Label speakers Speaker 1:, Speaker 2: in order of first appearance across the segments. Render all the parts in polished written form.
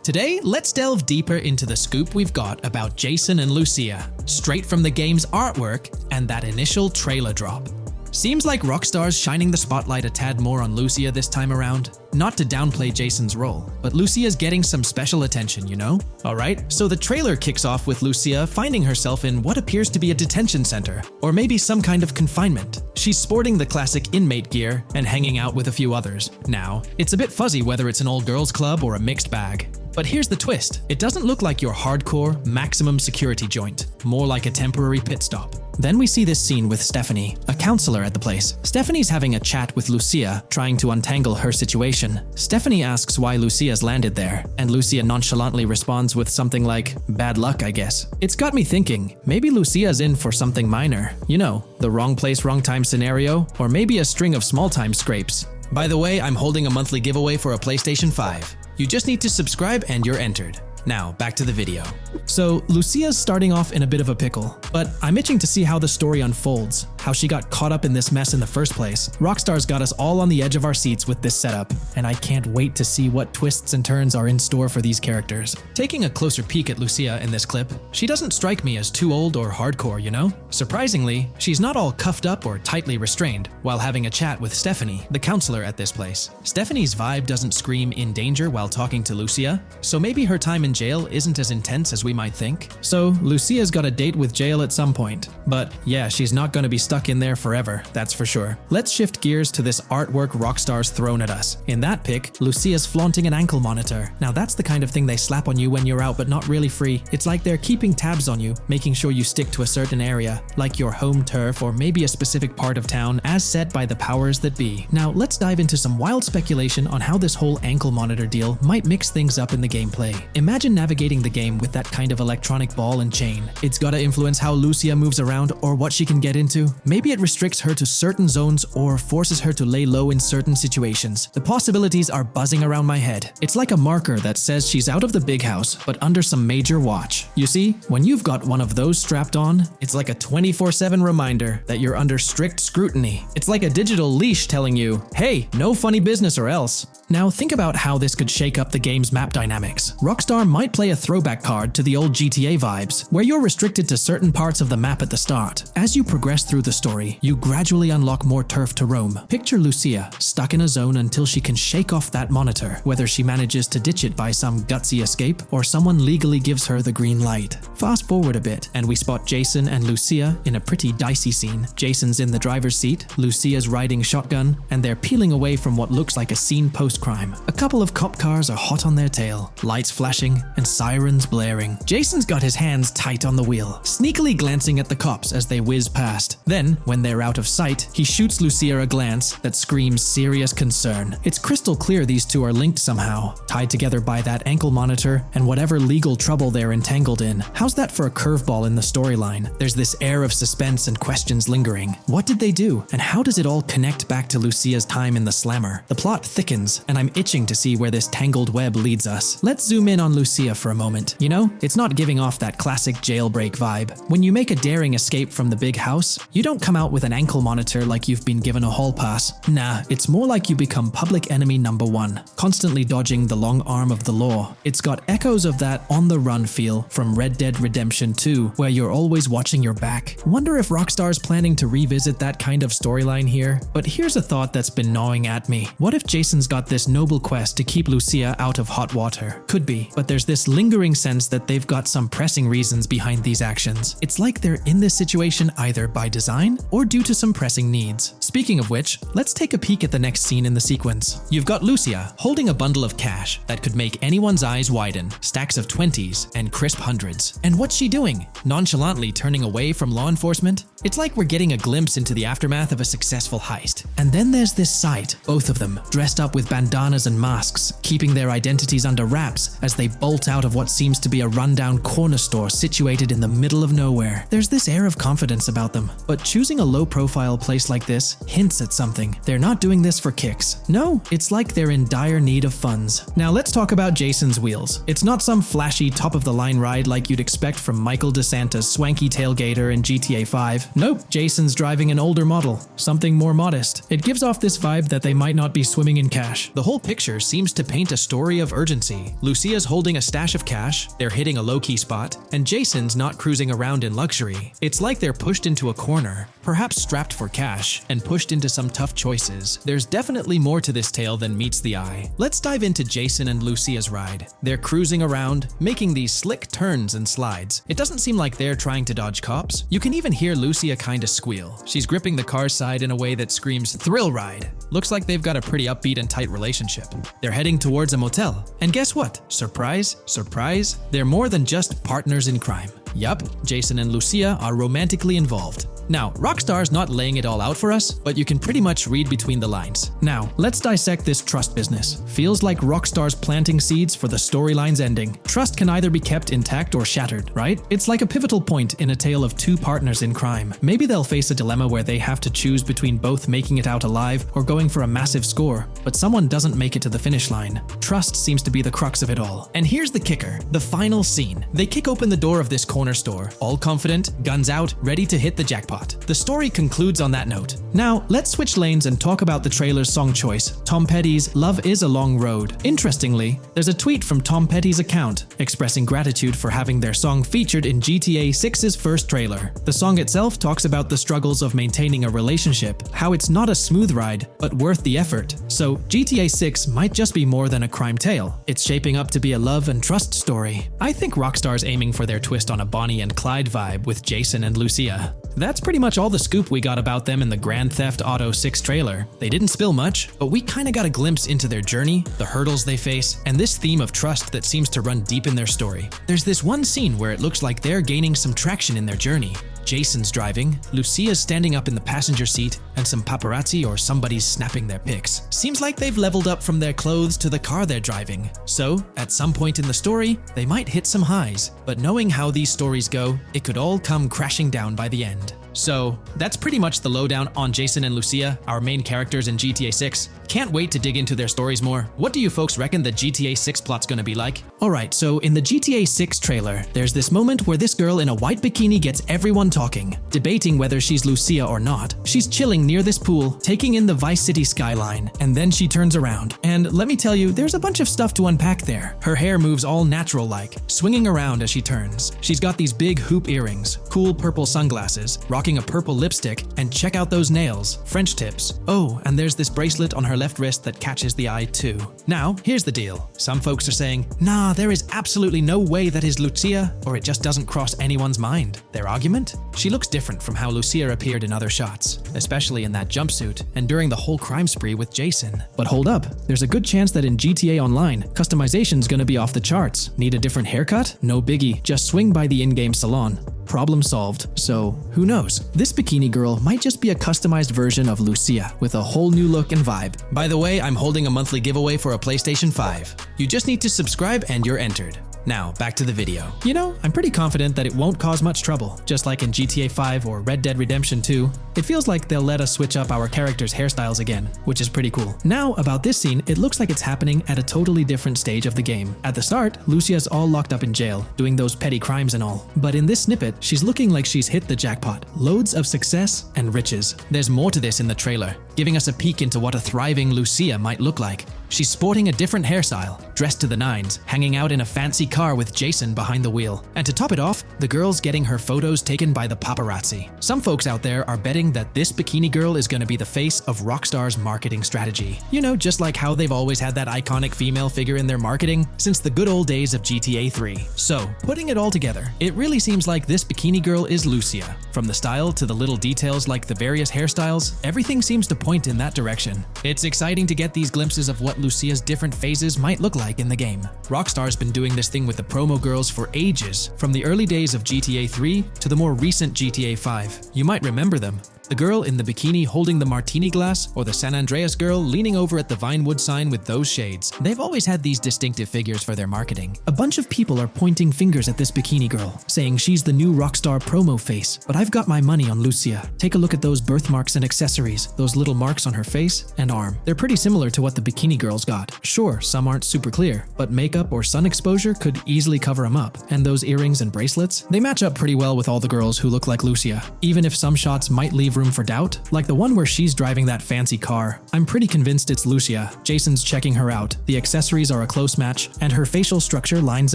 Speaker 1: Today, let's delve deeper into the scoop we've got about Jason and Lucia, straight from the game's artwork and that initial trailer drop. Seems like Rockstar's shining the spotlight a tad more on Lucia this time around. Not to downplay Jason's role, but Lucia's getting some special attention, you know? Alright, so the trailer kicks off with Lucia finding herself in what appears to be a detention center, or maybe some kind of confinement. She's sporting the classic inmate gear and hanging out with a few others. Now, it's a bit fuzzy whether it's an all-girls club or a mixed bag. But here's the twist. It doesn't look like your hardcore, maximum security joint, more like a temporary pit stop. Then we see this scene with Stephanie, a counselor at the place. Stephanie's having a chat with Lucia, trying to untangle her situation. Stephanie asks why Lucia's landed there, and Lucia nonchalantly responds with something like, "Bad luck, I guess." It's got me thinking, maybe Lucia's in for something minor. You know, the wrong place, wrong time scenario, or maybe a string of small-time scrapes. By the way, I'm holding a monthly giveaway for a PlayStation 5. You just need to subscribe and you're entered. Now, back to the video. So, Lucia's starting off in a bit of a pickle, but I'm itching to see how the story unfolds, how she got caught up in this mess in the first place. Rockstar's got us all on the edge of our seats with this setup, and I can't wait to see what twists and turns are in store for these characters. Taking a closer peek at Lucia in this clip, she doesn't strike me as too old or hardcore, you know? Surprisingly, she's not all cuffed up or tightly restrained while having a chat with Stephanie, the counselor at this place. Stephanie's vibe doesn't scream in danger while talking to Lucia, so maybe her time in jail isn't as intense as we might think. So, Lucia's got a date with jail at some point. But yeah, she's not going to be stuck in there forever, that's for sure. Let's shift gears to this artwork Rockstar's thrown at us. In that pic, Lucia's flaunting an ankle monitor. Now that's the kind of thing they slap on you when you're out but not really free. It's like they're keeping tabs on you, making sure you stick to a certain area, like your home turf or maybe a specific part of town as set by the powers that be. Now let's dive into some wild speculation on how this whole ankle monitor deal might mix things up in the gameplay. Imagine navigating the game with that kind of electronic ball and chain. It's gotta influence how Lucia moves around or what she can get into. Maybe it restricts her to certain zones or forces her to lay low in certain situations. The possibilities are buzzing around my head. It's like a marker that says she's out of the big house, but under some major watch. You see, when you've got one of those strapped on, it's like a 24/7 reminder that you're under strict scrutiny. It's like a digital leash telling you, hey, no funny business or else. Now think about how this could shake up the game's map dynamics. Rockstar might play a throwback card to the old GTA vibes, where you're restricted to certain parts of the map at the start. As you progress through the story, you gradually unlock more turf to roam. Picture Lucia stuck in a zone until she can shake off that monitor, whether she manages to ditch it by some gutsy escape or someone legally gives her the green light. Fast forward a bit, and we spot Jason and Lucia in a pretty dicey scene. Jason's in the driver's seat, Lucia's riding shotgun, and they're peeling away from what looks like a scene post-crime. A couple of cop cars are hot on their tail, lights flashing and sirens blaring. Jason's got his hands tight on the wheel, sneakily glancing at the cops as they whiz past. Then, when they're out of sight, he shoots Lucia a glance that screams serious concern. It's crystal clear these two are linked somehow, tied together by that ankle monitor and whatever legal trouble they're entangled in. How's that for a curveball in the storyline? There's this air of suspense and questions lingering. What did they do, and how does it all connect back to Lucia's time in the slammer? The plot thickens, and I'm itching to see where this tangled web leads us. Let's zoom in on Lucia for a moment. You know, it's not giving off that classic jailbreak vibe. When you make a daring escape from the big house, you don't come out with an ankle monitor like you've been given a hall pass. Nah, it's more like you become public enemy number one, constantly dodging the long arm of the law. It's got echoes of that on-the-run feel from Red Dead Redemption 2, where you're always watching your back. Wonder if Rockstar's planning to revisit that kind of storyline here? But here's a thought that's been gnawing at me. What if Jason's got this noble quest to keep Lucia out of hot water? Could be, but there's this lingering sense that they've got some pressing reasons behind these actions. It's like they're in this situation either by design or due to some pressing needs. Speaking of which, let's take a peek at the next scene in the sequence. You've got Lucia holding a bundle of cash that could make anyone's eyes widen, stacks of 20s and crisp hundreds. And what's she doing? Nonchalantly turning away from law enforcement? It's like we're getting a glimpse into the aftermath of a successful heist. And then there's this sight, both of them, dressed up with bandanas and masks, keeping their identities under wraps as they bolt out of what seems to be a rundown corner store situated in the middle of nowhere. There's this air of confidence about them, but choosing a low-profile place like this hints at something. They're not doing this for kicks. No, it's like they're in dire need of funds. Now let's talk about Jason's wheels. It's not some flashy top-of-the-line ride like you'd expect from Michael DeSanta's swanky tailgater in GTA 5. Nope, Jason's driving an older model, something more modest. It gives off this vibe that they might not be swimming in cash. The whole picture seems to paint a story of urgency. Lucia's holding a stash of cash, they're hitting a low-key spot, and Jason's not cruising around in luxury. It's like they're pushed into a corner, perhaps strapped for cash, and pushed into some tough choices. There's definitely more to this tale than meets the eye. Let's dive into Jason and Lucia's ride. They're cruising around, making these slick turns and slides. It doesn't seem like they're trying to dodge cops. You can even hear Lucia kinda squeal. She's gripping the car's side in a way that screams thrill ride. Looks like they've got a pretty upbeat and tight relationship. They're heading towards a motel. And guess what? Surprise, surprise, they're more than just partners in crime. Yup, Jason and Lucia are romantically involved. Now, Rockstar's not laying it all out for us, but you can pretty much read between the lines. Now, let's dissect this trust business. Feels like Rockstar's planting seeds for the storyline's ending. Trust can either be kept intact or shattered, right? It's like a pivotal point in a tale of two partners in crime. Maybe they'll face a dilemma where they have to choose between both making it out alive or going for a massive score, but someone doesn't make it to the finish line. Trust seems to be the crux of it all. And here's the kicker, the final scene. They kick open the door of this corner store, all confident, guns out, ready to hit the jackpot. The story concludes on that note. Now, let's switch lanes and talk about the trailer's song choice, Tom Petty's Love Is a Long Road. Interestingly, there's a tweet from Tom Petty's account expressing gratitude for having their song featured in GTA 6's first trailer. The song itself talks about the struggles of maintaining a relationship, how it's not a smooth ride, but worth the effort. So, GTA 6 might just be more than a crime tale. It's shaping up to be a love and trust story. I think Rockstar's aiming for their twist on a Bonnie and Clyde vibe with Jason and Lucia. That's pretty much all the scoop we got about them in the Grand Theft Auto 6 trailer. They didn't spill much, but we kinda got a glimpse into their journey, the hurdles they face, and this theme of trust that seems to run deep in their story. There's this one scene where it looks like they're gaining some traction in their journey. Jason's driving, Lucia's standing up in the passenger seat, and some paparazzi or somebody's snapping their pics. Seems like they've leveled up from their clothes to the car they're driving. So, at some point in the story, they might hit some highs. But knowing how these stories go, it could all come crashing down by the end. So, that's pretty much the lowdown on Jason and Lucia, our main characters in GTA 6. Can't wait to dig into their stories more. What do you folks reckon the GTA 6 plot's gonna be like? Alright, so in the GTA 6 trailer, there's this moment where this girl in a white bikini gets everyone talking, debating whether she's Lucia or not. She's chilling near this pool, taking in the Vice City skyline, and then she turns around. And let me tell you, there's a bunch of stuff to unpack there. Her hair moves all natural-like, swinging around as she turns. She's got these big hoop earrings, cool purple sunglasses, rocking a purple lipstick, and check out those nails, French tips. Oh, and there's this bracelet on her left wrist that catches the eye too. Now, here's the deal. Some folks are saying, nah, there is absolutely no way that is Lucia, or it just doesn't cross anyone's mind. Their argument? She looks different from how Lucia appeared in other shots, especially in that jumpsuit, and during the whole crime spree with Jason. But hold up, there's a good chance that in GTA Online, customization's gonna be off the charts. Need a different haircut? No biggie, just swing by the in-game salon. Problem solved. So, who knows? This bikini girl might just be a customized version of Lucia with a whole new look and vibe. By the way, I'm holding a monthly giveaway for a PlayStation 5. You just need to subscribe and you're entered. Now, back to the video. You know, I'm pretty confident that it won't cause much trouble, just like in GTA 5 or Red Dead Redemption 2. It feels like they'll let us switch up our characters' hairstyles again, which is pretty cool. Now, about this scene, it looks like it's happening at a totally different stage of the game. At the start, Lucia's all locked up in jail, doing those petty crimes and all. But in this snippet, she's looking like she's hit the jackpot. Loads of success and riches. There's more to this in the trailer, giving us a peek into what a thriving Lucia might look like. She's sporting a different hairstyle, dressed to the nines, hanging out in a fancy car with Jason behind the wheel. And to top it off, the girl's getting her photos taken by the paparazzi. Some folks out there are betting that this bikini girl is gonna be the face of Rockstar's marketing strategy. You know, just like how they've always had that iconic female figure in their marketing since the good old days of GTA 3. So, putting it all together, it really seems like this bikini girl is Lucia. From the style to the little details like the various hairstyles, everything seems to point in that direction. It's exciting to get these glimpses of what Lucia's different phases might look like in the game. Rockstar's been doing this thing with the promo girls for ages, from the early days of GTA 3 to the more recent GTA 5. You might remember them. The girl in the bikini holding the martini glass, or the San Andreas girl leaning over at the Vinewood sign with those shades. They've always had these distinctive figures for their marketing. A bunch of people are pointing fingers at this bikini girl, saying she's the new Rockstar promo face, but I've got my money on Lucia. Take a look at those birthmarks and accessories, those little marks on her face and arm. They're pretty similar to what the bikini girl's got. Sure, some aren't super clear, but makeup or sun exposure could easily cover them up. And those earrings and bracelets, they match up pretty well with all the girls who look like Lucia, even if some shots might leave room room for doubt, like the one where she's driving that fancy car. I'm pretty convinced it's Lucia. Jason's checking her out, the accessories are a close match, and her facial structure lines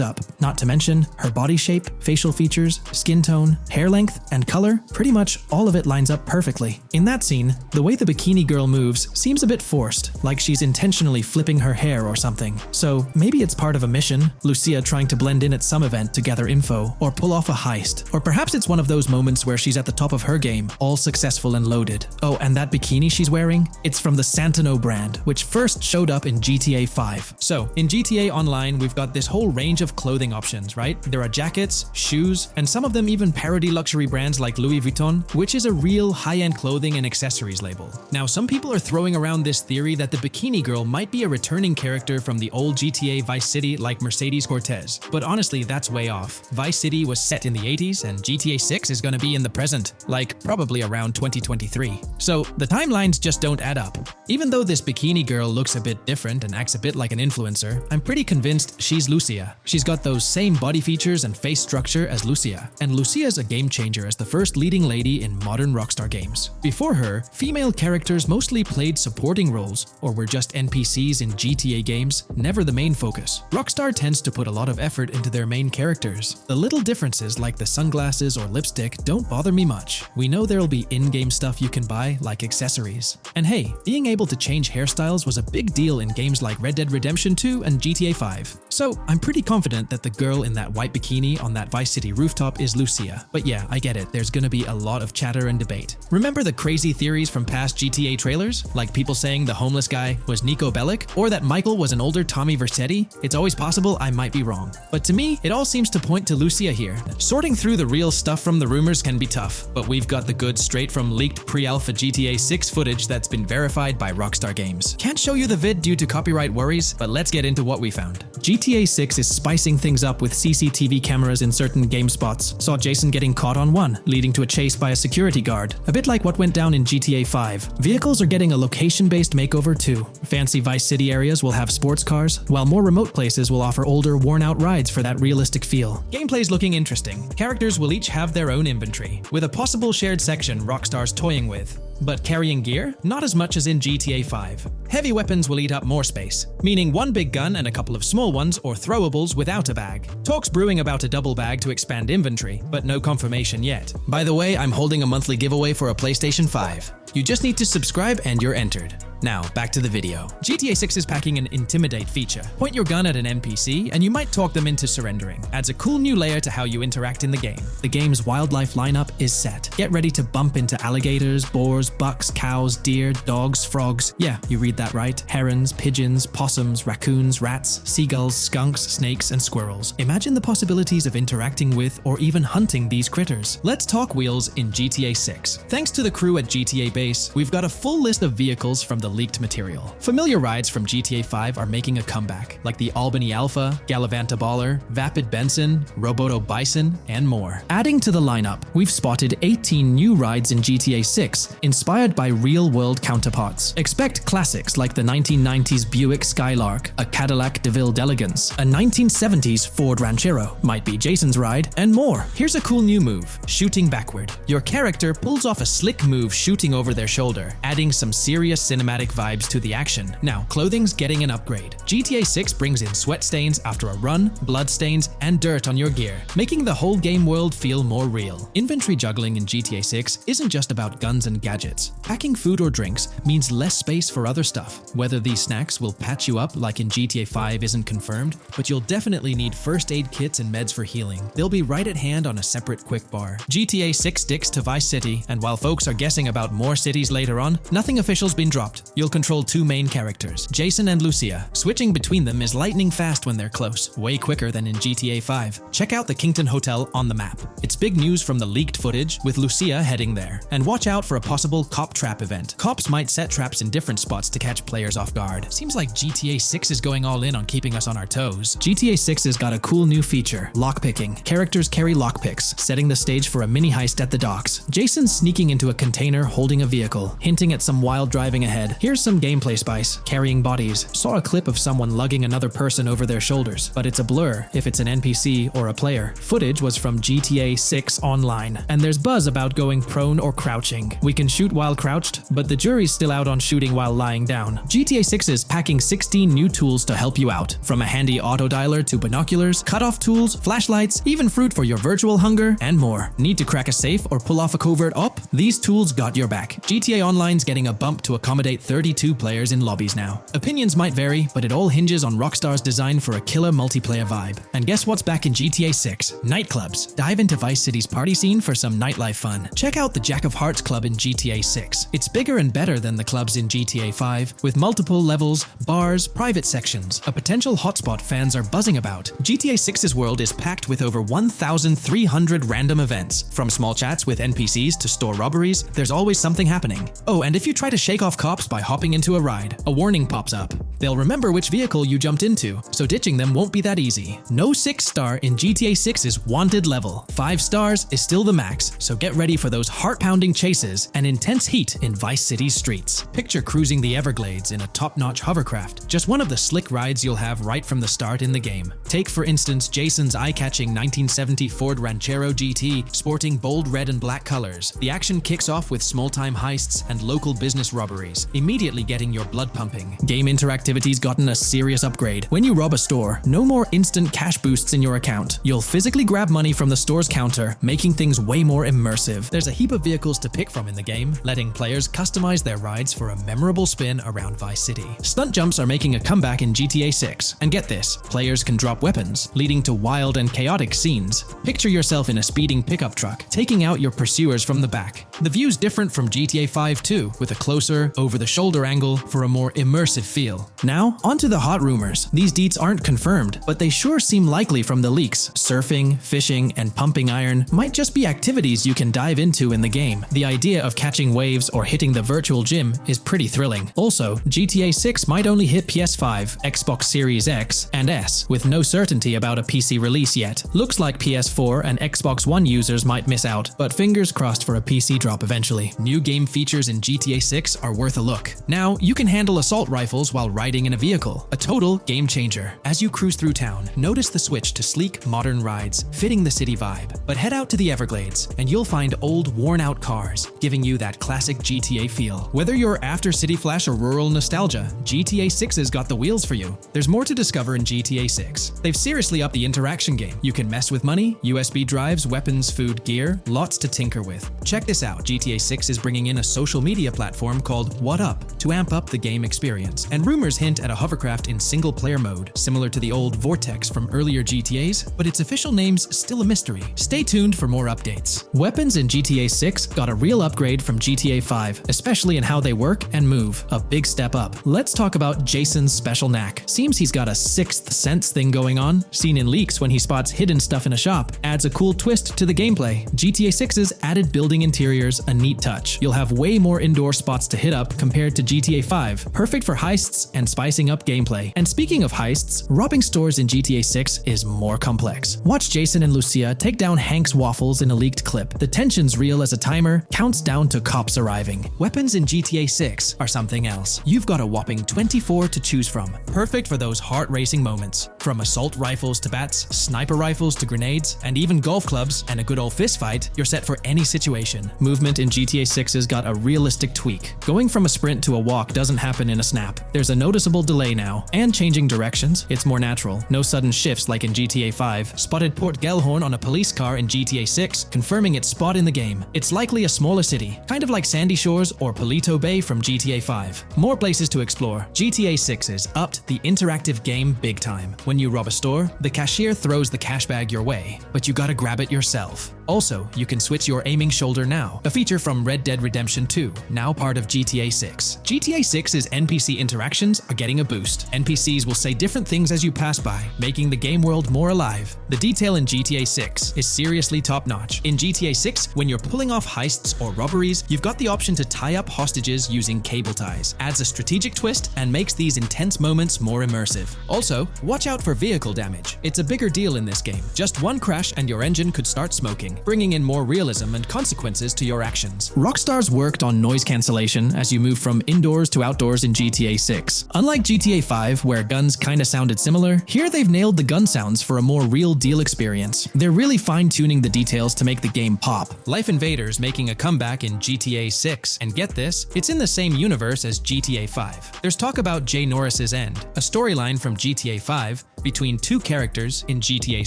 Speaker 1: up. Not to mention, her body shape, facial features, skin tone, hair length, and color, pretty much all of it lines up perfectly. In that scene, the way the bikini girl moves seems a bit forced, like she's intentionally flipping her hair or something. So maybe it's part of a mission, Lucia trying to blend in at some event to gather info, or pull off a heist. Or perhaps it's one of those moments where she's at the top of her game, all successful and loaded. Oh, and that bikini she's wearing? It's from the Santino brand, which first showed up in GTA 5. So, in GTA Online, we've got this whole range of clothing options, right? There are jackets, shoes, and some of them even parody luxury brands like Louis Vuitton, which is a real high-end clothing and accessories label. Now, some people are throwing around this theory that the bikini girl might be a returning character from the old GTA Vice City like Mercedes Cortez, but honestly, that's way off. Vice City was set in the 80s, and GTA 6 is gonna be in the present, like probably around 2023. So, the timelines just don't add up. Even though this bikini girl looks a bit different and acts a bit like an influencer, I'm pretty convinced she's Lucia. She's got those same body features and face structure as Lucia, and Lucia's a game changer as the first leading lady in modern Rockstar games. Before her, female characters mostly played supporting roles, or were just NPCs in GTA games, never the main focus. Rockstar tends to put a lot of effort into their main characters. The little differences like the sunglasses or lipstick don't bother me much. We know there'll be in-game stuff you can buy, like accessories. And hey, being able to change hairstyles was a big deal in games like Red Dead Redemption 2 and GTA 5. So I'm pretty confident that the girl in that white bikini on that Vice City rooftop is Lucia. But yeah, I get it, there's gonna be a lot of chatter and debate. Remember the crazy theories from past GTA trailers? Like people saying the homeless guy was Nico Bellic, or that Michael was an older Tommy Vercetti? It's always possible I might be wrong. But to me, it all seems to point to Lucia here. Sorting through the real stuff from the rumors can be tough, but we've got the goods straight from leaked pre-alpha GTA 6 footage that's been verified by Rockstar Games. Can't show you the vid due to copyright worries, but let's get into what we found. GTA 6 is spicing things up with CCTV cameras in certain game spots. Saw Jason getting caught on one, leading to a chase by a security guard. A bit like what went down in GTA 5. Vehicles are getting a location-based makeover too. Fancy Vice City areas will have sports cars, while more remote places will offer older, worn-out rides for that realistic feel. Gameplay's looking interesting. Characters will each have their own inventory, with a possible shared section Rockstar's toying with. But carrying gear? Not as much as in GTA 5. Heavy weapons will eat up more space, meaning one big gun and a couple of small ones or throwables without a bag. Talks brewing about a double bag to expand inventory, but no confirmation yet. By the way, I'm holding a monthly giveaway for a PlayStation 5. You just need to subscribe and you're entered. Now, back to the video. GTA 6 is packing an Intimidate feature. Point your gun at an NPC and you might talk them into surrendering. Adds a cool new layer to how you interact in the game. The game's wildlife lineup is set. Get ready to bump into alligators, boars, bucks, cows, deer, dogs, frogs. Yeah, you read that right. Herons, pigeons, possums, raccoons, rats, seagulls, skunks, snakes, and squirrels. Imagine the possibilities of interacting with or even hunting these critters. Let's talk wheels in GTA 6. Thanks to the crew at GTA Base, we've got a full list of vehicles from the leaked material. Familiar rides from GTA 5 are making a comeback, like the Albany Alpha, Galavanta Baller, Vapid Benson, Roboto Bison, and more. Adding to the lineup, we've spotted 18 new rides in GTA 6, inspired by real-world counterparts. Expect classics like the 1990s Buick Skylark, a Cadillac DeVille D'Elegance, a 1970s Ford Ranchero, might be Jason's ride, and more. Here's a cool new move, shooting backward. Your character pulls off a slick move shooting over their shoulder, adding some serious cinematic vibes to the action. Now, clothing's getting an upgrade. GTA 6 brings in sweat stains after a run, blood stains, and dirt on your gear, making the whole game world feel more real. Inventory juggling in GTA 6 isn't just about guns and gadgets. Packing food or drinks means less space for other stuff. Whether these snacks will patch you up like in GTA 5 isn't confirmed, but you'll definitely need first aid kits and meds for healing. They'll be right at hand on a separate quick bar. GTA 6 sticks to Vice City, and while folks are guessing about more cities later on, nothing official's been dropped. You'll control two main characters, Jason and Lucia. Switching between them is lightning fast when they're close, way quicker than in GTA 5. Check out the Kington Hotel on the map. It's big news from the leaked footage, with Lucia heading there. And watch out for a possible cop trap event. Cops might set traps in different spots to catch players off guard. Seems like GTA 6 is going all in on keeping us on our toes. GTA 6 has got a cool new feature, lockpicking. Characters carry lockpicks, setting the stage for a mini heist at the docks. Jason's sneaking into a container holding a vehicle, hinting at some wild driving ahead. Here's some gameplay spice. Carrying bodies. Saw a clip of someone lugging another person over their shoulders, but it's a blur if it's an NPC or a player. Footage was from GTA 6 Online, and there's buzz about going prone or crouching. We can shoot while crouched, but the jury's still out on shooting while lying down. GTA 6 is packing 16 new tools to help you out, from a handy auto dialer to binoculars, cutoff tools, flashlights, even fruit for your virtual hunger, and more. Need to crack a safe or pull off a covert op? These tools got your back. GTA Online's getting a bump to accommodate 32 players in lobbies now. Opinions might vary, but it all hinges on Rockstar's design for a killer multiplayer vibe. And guess what's back in GTA 6? Nightclubs. Dive into Vice City's party scene for some nightlife fun. Check out the Jack of Hearts club in GTA 6. It's bigger and better than the clubs in GTA 5, with multiple levels, bars, private sections, a potential hotspot fans are buzzing about. GTA 6's world is packed with over 1,300 random events. From small chats with NPCs to store robberies, there's always something happening. Oh, and if you try to shake off cops by hopping into a ride, a warning pops up. They'll remember which vehicle you jumped into, so ditching them won't be that easy. No 6-star in GTA 6's wanted level. 5 stars is still the max, so get ready for those heart-pounding chases and intense heat in Vice City's streets. Picture cruising the Everglades in a top-notch hovercraft, just one of the slick rides you'll have right from the start in the game. Take for instance Jason's eye-catching 1970 Ford Ranchero GT sporting bold red and black colors. The action kicks off with small-time heists and local business robberies, immediately getting your blood pumping. Game interactivity's gotten a serious upgrade. When you rob a store, no more instant cash boosts in your account. You'll physically grab money from the store's counter, making things way more immersive. There's a heap of vehicles to pick from in the game, letting players customize their rides for a memorable spin around Vice City. Stunt jumps are making a comeback in GTA 6. And get this, players can drop weapons, leading to wild and chaotic scenes. Picture yourself in a speeding pickup truck, taking out your pursuers from the back. The view's different from GTA 5 too, with a closer, over-the-shoulder angle for a more immersive feel. Now, onto the hot rumors. These deets aren't confirmed, but they sure seem likely from the leaks. Surfing, fishing, and pumping iron might just be activities you can dive into in the game. The idea of catching waves or hitting the virtual gym is pretty thrilling. Also, GTA 6 might only hit PS5, Xbox Series X, and S, with no certainty about a PC release yet. Looks like PS4 and Xbox One users might miss out, but fingers crossed for a PC drop eventually. New game features in GTA 6 are worth a look. Now, you can handle assault rifles while riding in a vehicle, a total game changer. As you cruise through town, notice the switch to sleek, modern rides, fitting the city vibe. But head out to the Everglades, and you'll find old, worn-out cars, giving you that classic GTA feel. Whether you're after city flash or rural nostalgia, GTA 6's got the wheels for you. There's more to discover in GTA 6. They've seriously upped the interaction game. You can mess with money, USB drives, weapons, food, gear, lots to tinker with. Check this out, GTA 6 is bringing in a social media platform called What Up to amp up the game experience. And rumors hint at a hovercraft in single-player mode, similar to the old Vortex from earlier GTAs, but its official name's still a mystery. Stay tuned for more updates. Weapons in GTA 6 got a real upgrade from GTA 5, especially in how they work and move, a big step up. Let's talk about Jason's special knack. Seems he's got a sixth sense thing going on, seen in leaks when he spots hidden stuff in a shop, adds a cool twist to the gameplay. GTA 6's added building interiors a neat touch. You'll have way more indoor spots to hit up compared to GTA 5, perfect for heists and spicing up gameplay. And speaking of heists, robbing stores in GTA 6 is more complex. Watch Jason and Lucia take down Hank's waffles in a leaked clip. The tension's real as a timer counts down to cops arriving. Weapons in GTA 6 are something else. You've got a whopping 24 to choose from, perfect for those heart-racing moments. From assault rifles to bats, sniper rifles to grenades, and even golf clubs and a good old fist fight, you're set for any situation. Movement in GTA 6's got a realistic tweak. Going from a sprint to a walk doesn't happen in a snap. There's a noticeable delay now, and changing directions, it's more natural. No sudden shifts like in GTA 5. Spotted Port Gellhorn on a police car in GTA 6, confirming its spot in the game. It's likely a smaller city, kind of like Sandy Shores or Polito Bay from GTA 5. More places to explore. GTA 6's upped the interactive game big time. When you rob a store, the cashier throws the cash bag your way, but you gotta grab it yourself. Also, you can switch your aiming shoulder now, a feature from Red Dead Redemption 2, now part of GTA 6. GTA 6's NPC interactions are getting a boost. NPCs will say different things as you pass by, making the game world more alive. The detail in GTA 6 is seriously top-notch. In GTA 6, when you're pulling off heists or robberies, you've got the option to tie up hostages using cable ties. Adds a strategic twist and makes these intense moments more immersive. Also, watch out for vehicle damage. It's a bigger deal in this game. Just one crash and your engine could start smoking, bringing in more realism and consequences to your actions. Rockstar's worked on noise cancellation as you move from indoors to outdoors in GTA 6. Unlike GTA 5, where guns kinda sounded similar, here they've nailed the gun sounds for a more real-deal experience. They're really fine-tuning the details to make the game pop. Life Invaders making a comeback in GTA 6, and get this, it's in the same universe as GTA 5. There's talk about Jay Norris's End, a storyline from GTA 5 between two characters in GTA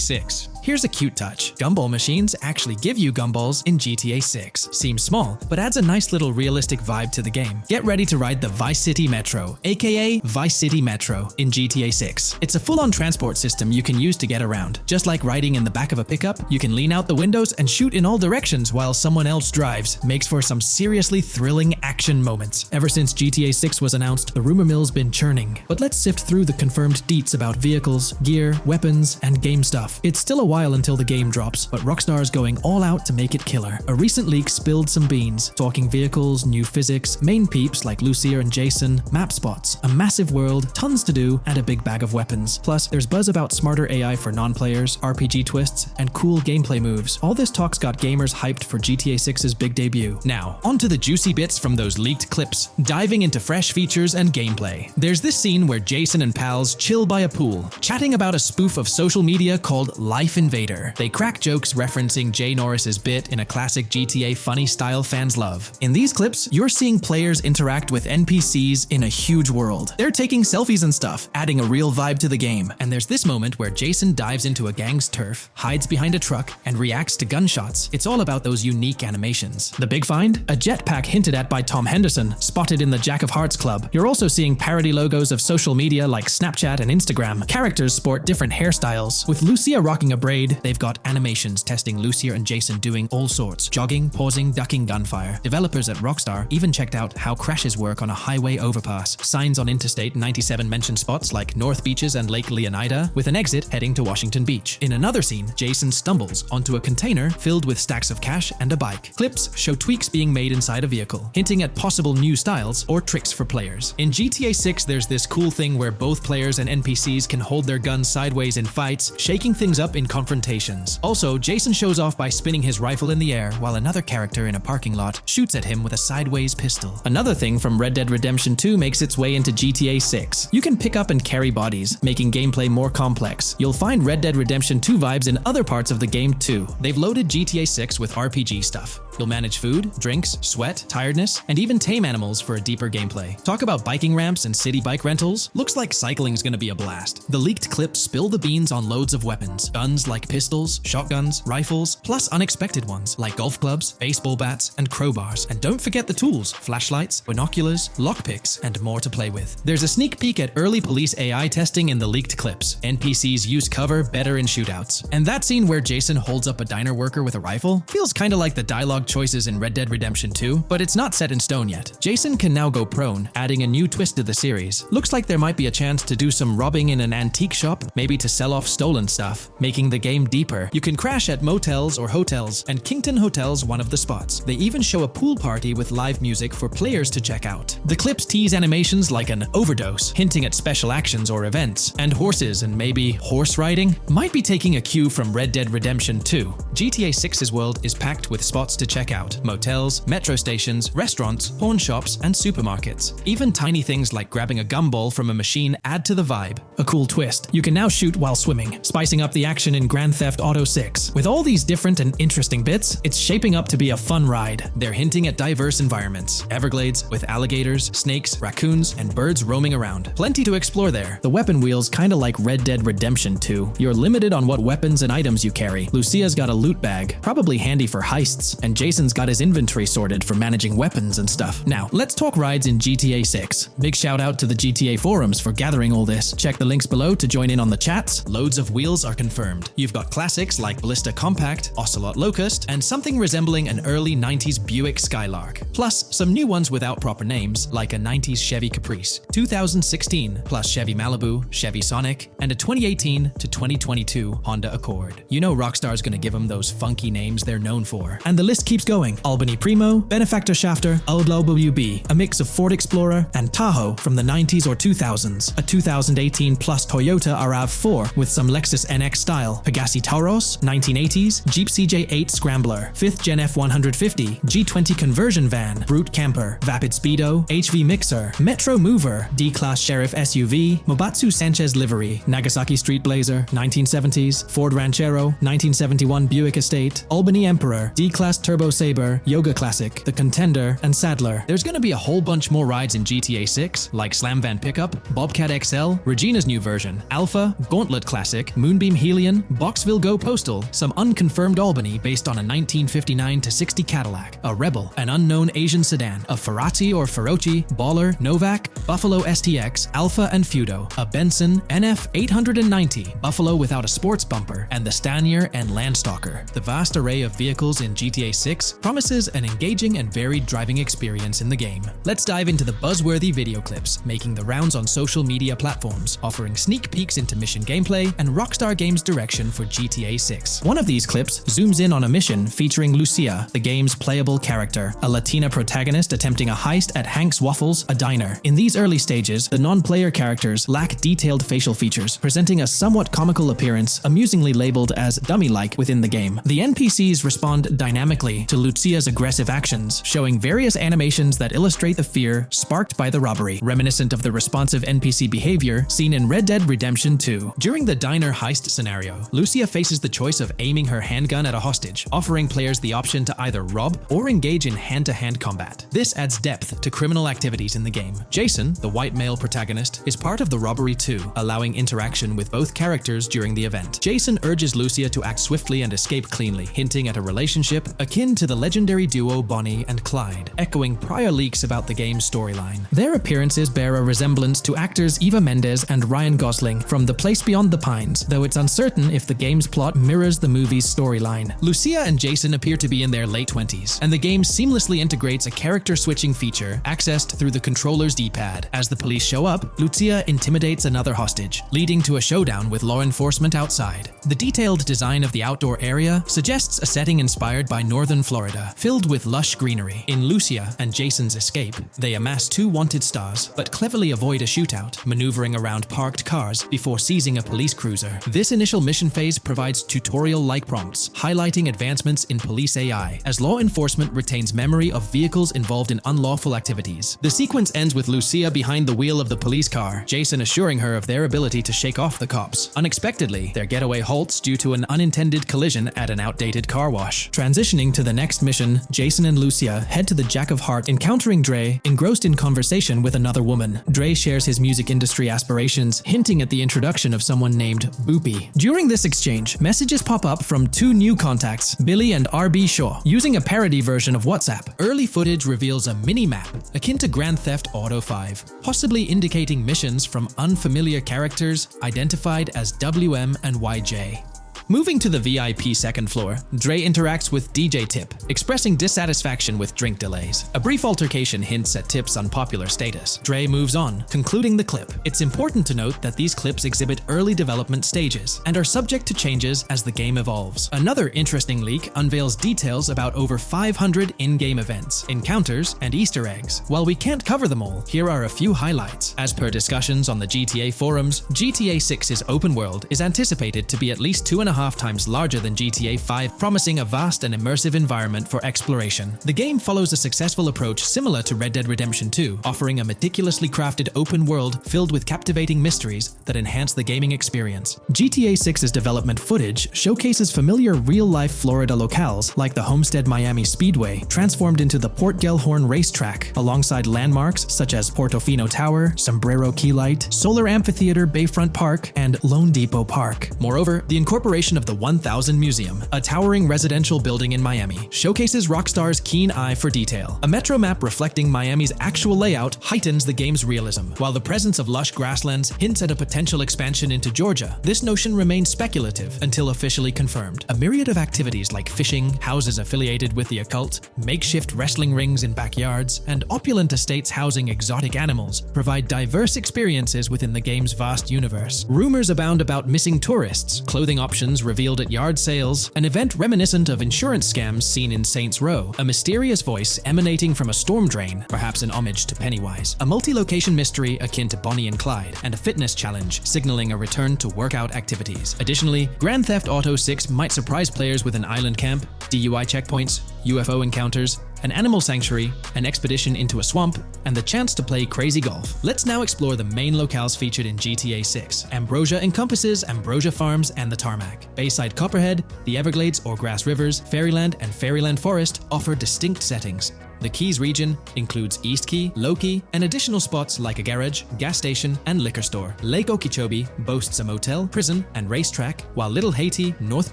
Speaker 1: 6. Here's a cute touch. Gumball machines actually give you gumballs in GTA 6. Seems small, but adds a nice little realistic vibe to the game. Get ready to ride the Vice City Metro, aka Vice City Metro, in GTA 6. It's a full-on transport system you can use to get around. Just like riding in the back of a pickup, you can lean out the windows and shoot in all directions while someone else drives. Makes for some seriously thrilling action moments. Ever since GTA 6 was announced, the rumor mill's been churning. But let's sift through the confirmed deets about vehicles, gear, weapons, and game stuff. It's still a while until the game drops, but Rockstar's going all out to make it killer. A recent leak spilled some beans, talking vehicles, new physics, main peeps like Lucia and Jason, map spots, a massive world, tons to do, and a big bag of weapons. Plus, there's buzz about smarter AI for non-players, RPG twists, and cool gameplay moves. All this talk's got gamers hyped for GTA 6's big debut. Now, onto the juicy bits from those leaked clips, diving into fresh features and gameplay. There's this scene where Jason and pals chill by a pool, chatting about a spoof of social media called Life Invader. They crack jokes referencing Jay Norris's bit in a classic GTA funny style fans love. In these clips, you're seeing players interact with NPCs in a huge world. They're taking selfies and stuff, adding a real vibe to the game. And there's this moment where Jason dives into a gang's turf, hides behind a truck, and reacts to gunshots. It's all about those unique animations. The big find? A jetpack hinted at by Tom Henderson, spotted in the Jack of Hearts Club. You're also seeing parody logos of social media like Snapchat and Instagram. Characters sport different hairstyles. With Lucia rocking a braid, they've got animations testing Lucia and Jason doing all sorts, jogging, pausing, ducking gunfire. Developers at Rockstar even checked out how crashes work on a highway overpass. Signs on Interstate 97 mention spots like North Beaches and Lake Leonida, with an exit heading to Washington Beach. In another scene, Jason stumbles onto a container filled with stacks of cash and a bike. Clips show tweaks being made inside a vehicle, hinting at possible new styles or tricks for players. In GTA 6, there's this cool thing where both players and NPCs can hold their guns sideways in fights, shaking things up in confrontations. Also, Jason shows off by spinning his rifle in the air while another character in a parking lot shoots at him with a sideways pistol. Another thing from Red Dead Redemption 2 makes its way into GTA 6. You can pick up and carry bodies, making gameplay more complex. You'll find Red Dead Redemption 2 vibes in other parts of the game too. They've loaded GTA 6 with RPG stuff. You'll manage food, drinks, sweat, tiredness, and even tame animals for a deeper gameplay. Talk about biking ramps and city bike rentals? Looks like cycling's gonna be a blast. The leaked clips spill the beans on loads of weapons. Guns like pistols, shotguns, rifles, plus unexpected ones like golf clubs, baseball bats, and crowbars. And don't forget the tools, flashlights, binoculars, lockpicks, and more to play with. There's a sneak peek at early police AI testing in the leaked clips. NPCs use cover better in shootouts. And that scene where Jason holds up a diner worker with a rifle feels kinda like the dialogue choices in Red Dead Redemption 2, but it's not set in stone yet. Jason can now go prone, adding a new twist to the series. Looks like there might be a chance to do some robbing in an antique shop, maybe to sell off stolen stuff, making the game deeper. You can crash at motels or hotels, and Kington Hotel's one of the spots. They even show a pool party with live music for players to check out. The clips tease animations like an overdose, hinting at special actions or events, and horses and maybe horse riding might be taking a cue from Red Dead Redemption 2. GTA 6's world is packed with spots to check out: motels, metro stations, restaurants, pawn shops, and supermarkets. Even tiny things like grabbing a gumball from a machine add to the vibe. A cool twist: you can now shoot while swimming, spicing up the action in Grand Theft Auto 6. With all these different and interesting bits, it's shaping up to be a fun ride. They're hinting at diverse environments: Everglades with alligators, snakes, raccoons, and birds roaming around. Plenty to explore there. The weapon wheel's kinda like Red Dead Redemption 2. You're limited on what weapons and items you carry. Lucia's got a loot bag, probably handy for heists, and Jason's got his inventory sorted for managing weapons and stuff. Now, let's talk rides in GTA 6. Big shout out to the GTA forums for gathering all this. Check the links below to join in on the chats. Loads of wheels are confirmed. You've got classics like Ballista Compact, Ocelot Locust, and something resembling an early 90s Buick Skylark. Plus, some new ones without proper names, like a 90s Chevy Caprice, 2016, plus Chevy Malibu, Chevy Sonic, and a 2018 to 2022 Honda Accord. You know Rockstar's gonna give them those funky names they're known for. And the list keeps going. Albany Primo, Benefactor Shafter, Old WB, a mix of Ford Explorer, and Tahoe from the 90s or 2000s, a 2018 plus Toyota Toyota RAV4 with some Lexus NX style, Pegassi Taurus, 1980s, Jeep CJ8 Scrambler, 5th Gen F150, G20 conversion van, Brute Camper, Vapid Speedo, HV Mixer, Metro Mover, D-Class Sheriff SUV, Mobatsu Sanchez livery, Nagasaki Street Blazer, 1970s, Ford Ranchero, 1971 Buick Estate, Albany Emperor, D-Class Turbo Sabre, Yoga Classic, The Contender, and Sadler. There's gonna be a whole bunch more rides in GTA 6, like Slam Van Pickup, Bobcat XL, Regina's new version, Alpha, Gauntlet Classic, Moonbeam Helion, Boxville Go Postal, some unconfirmed Albany based on a 1959-60 Cadillac, a Rebel, an unknown Asian sedan, a Ferrati or Feroci, Baller, Novak, Buffalo STX, Alpha and Feudo, a Benson NF 890, Buffalo without a sports bumper, and the Stanier and Landstalker. The vast array of vehicles in GTA 6 promises an engaging and varied driving experience in the game. Let's dive into the buzzworthy video clips making the rounds on social media platforms, offering sneak peeks into mission gameplay and Rockstar Games' direction for GTA 6. One of these clips zooms in on a mission featuring Lucia, the game's playable character, a Latina protagonist attempting a heist at Hank's Waffles, a diner. In these early stages, the non-player characters lack detailed facial features, presenting a somewhat comical appearance, amusingly labeled as dummy-like within the game. The NPCs respond dynamically to Lucia's aggressive actions, showing various animations that illustrate the fear sparked by the robbery, reminiscent of the responsive NPC behavior seen in Red Dead Redemption 2. During the diner heist scenario, Lucia faces the choice of aiming her handgun at a hostage, offering players the option to either rob or engage in hand-to-hand combat. This adds depth to criminal activities in the game. Jason, the white male protagonist, is part of the robbery too, allowing interaction with both characters during the event. Jason urges Lucia to act swiftly and escape cleanly, hinting at a relationship akin to the legendary duo Bonnie and Clyde, echoing prior leaks about the game's storyline. Their appearances bear a resemblance to actors Eva Mendes and Ryan Gosling from The Place Beyond the Pines, though it's uncertain if the game's plot mirrors the movie's storyline. Lucia and Jason appear to be in their late 20s, and the game seamlessly integrates a character switching feature accessed through the controller's D-pad. As the police show up, Lucia intimidates another hostage, leading to a showdown with law enforcement outside. The detailed design of the outdoor area suggests a setting inspired by northern Florida, filled with lush greenery. In Lucia and Jason's escape, they amass 2 wanted stars, but cleverly avoid a shootout, maneuvering around parked cars before seizing a police cruiser. This initial mission phase provides tutorial-like prompts, highlighting advancements in police AI, as law enforcement retains memory of vehicles involved in unlawful activities. The sequence ends with Lucia behind the wheel of the police car, Jason assuring her of their ability to shake off the cops. Unexpectedly, their getaway halts due to an unintended collision at an outdated car wash. Transitioning to the next mission, Jason and Lucia head to the Jack of Heart, encountering Dre, engrossed in conversation with another woman. Dre shares his music industry aspirations, hinting at the introduction of someone named Boopy. During this exchange, messages pop up from 2 new contacts, Billy and RB Shaw. Using a parody version of WhatsApp, early footage reveals a mini-map akin to Grand Theft Auto 5, possibly indicating missions from unfamiliar characters identified as WM and YJ. Moving to the VIP second floor, Dre interacts with DJ Tip, expressing dissatisfaction with drink delays. A brief altercation hints at Tip's unpopular status. Dre moves on, concluding the clip. It's important to note that these clips exhibit early development stages and are subject to changes as the game evolves. Another interesting leak unveils details about over 500 in-game events, encounters, and Easter eggs. While we can't cover them all, here are a few highlights. As per discussions on the GTA forums, GTA 6's open world is anticipated to be at least 2.5 times larger than GTA 5, promising a vast and immersive environment for exploration. The game follows a successful approach similar to Red Dead Redemption 2, offering a meticulously crafted open world filled with captivating mysteries that enhance the gaming experience. GTA 6's development footage showcases familiar real-life Florida locales like the Homestead Miami Speedway, transformed into the Port Gellhorn racetrack, alongside landmarks such as Portofino Tower, Sombrero Key Light, Solar Amphitheater Bayfront Park, and Lone Depot Park. Moreover, the incorporation of the 1000 Museum, a towering residential building in Miami, showcases Rockstar's keen eye for detail. A metro map reflecting Miami's actual layout heightens the game's realism, while the presence of lush grasslands hints at a potential expansion into Georgia. This notion remains speculative until officially confirmed. A myriad of activities like fishing, houses affiliated with the occult, makeshift wrestling rings in backyards, and opulent estates housing exotic animals provide diverse experiences within the game's vast universe. Rumors abound about missing tourists, clothing options weapons revealed at yard sales, an event reminiscent of insurance scams seen in Saints Row, a mysterious voice emanating from a storm drain, perhaps an homage to Pennywise, a multi-location mystery akin to Bonnie and Clyde, and a fitness challenge signaling a return to workout activities. Additionally, Grand Theft Auto 6 might surprise players with an island camp, DUI checkpoints, UFO encounters, an animal sanctuary, an expedition into a swamp, and the chance to play crazy golf. Let's now explore the main locales featured in GTA 6. Ambrosia encompasses Ambrosia Farms and the Tarmac. Bayside Copperhead, the Everglades or Grass Rivers, Fairyland, and Fairyland Forest offer distinct settings. The Keys region includes East Key, Low Key, and additional spots like a garage, gas station, and liquor store. Lake Okeechobee boasts a motel, prison, and racetrack, while Little Haiti, North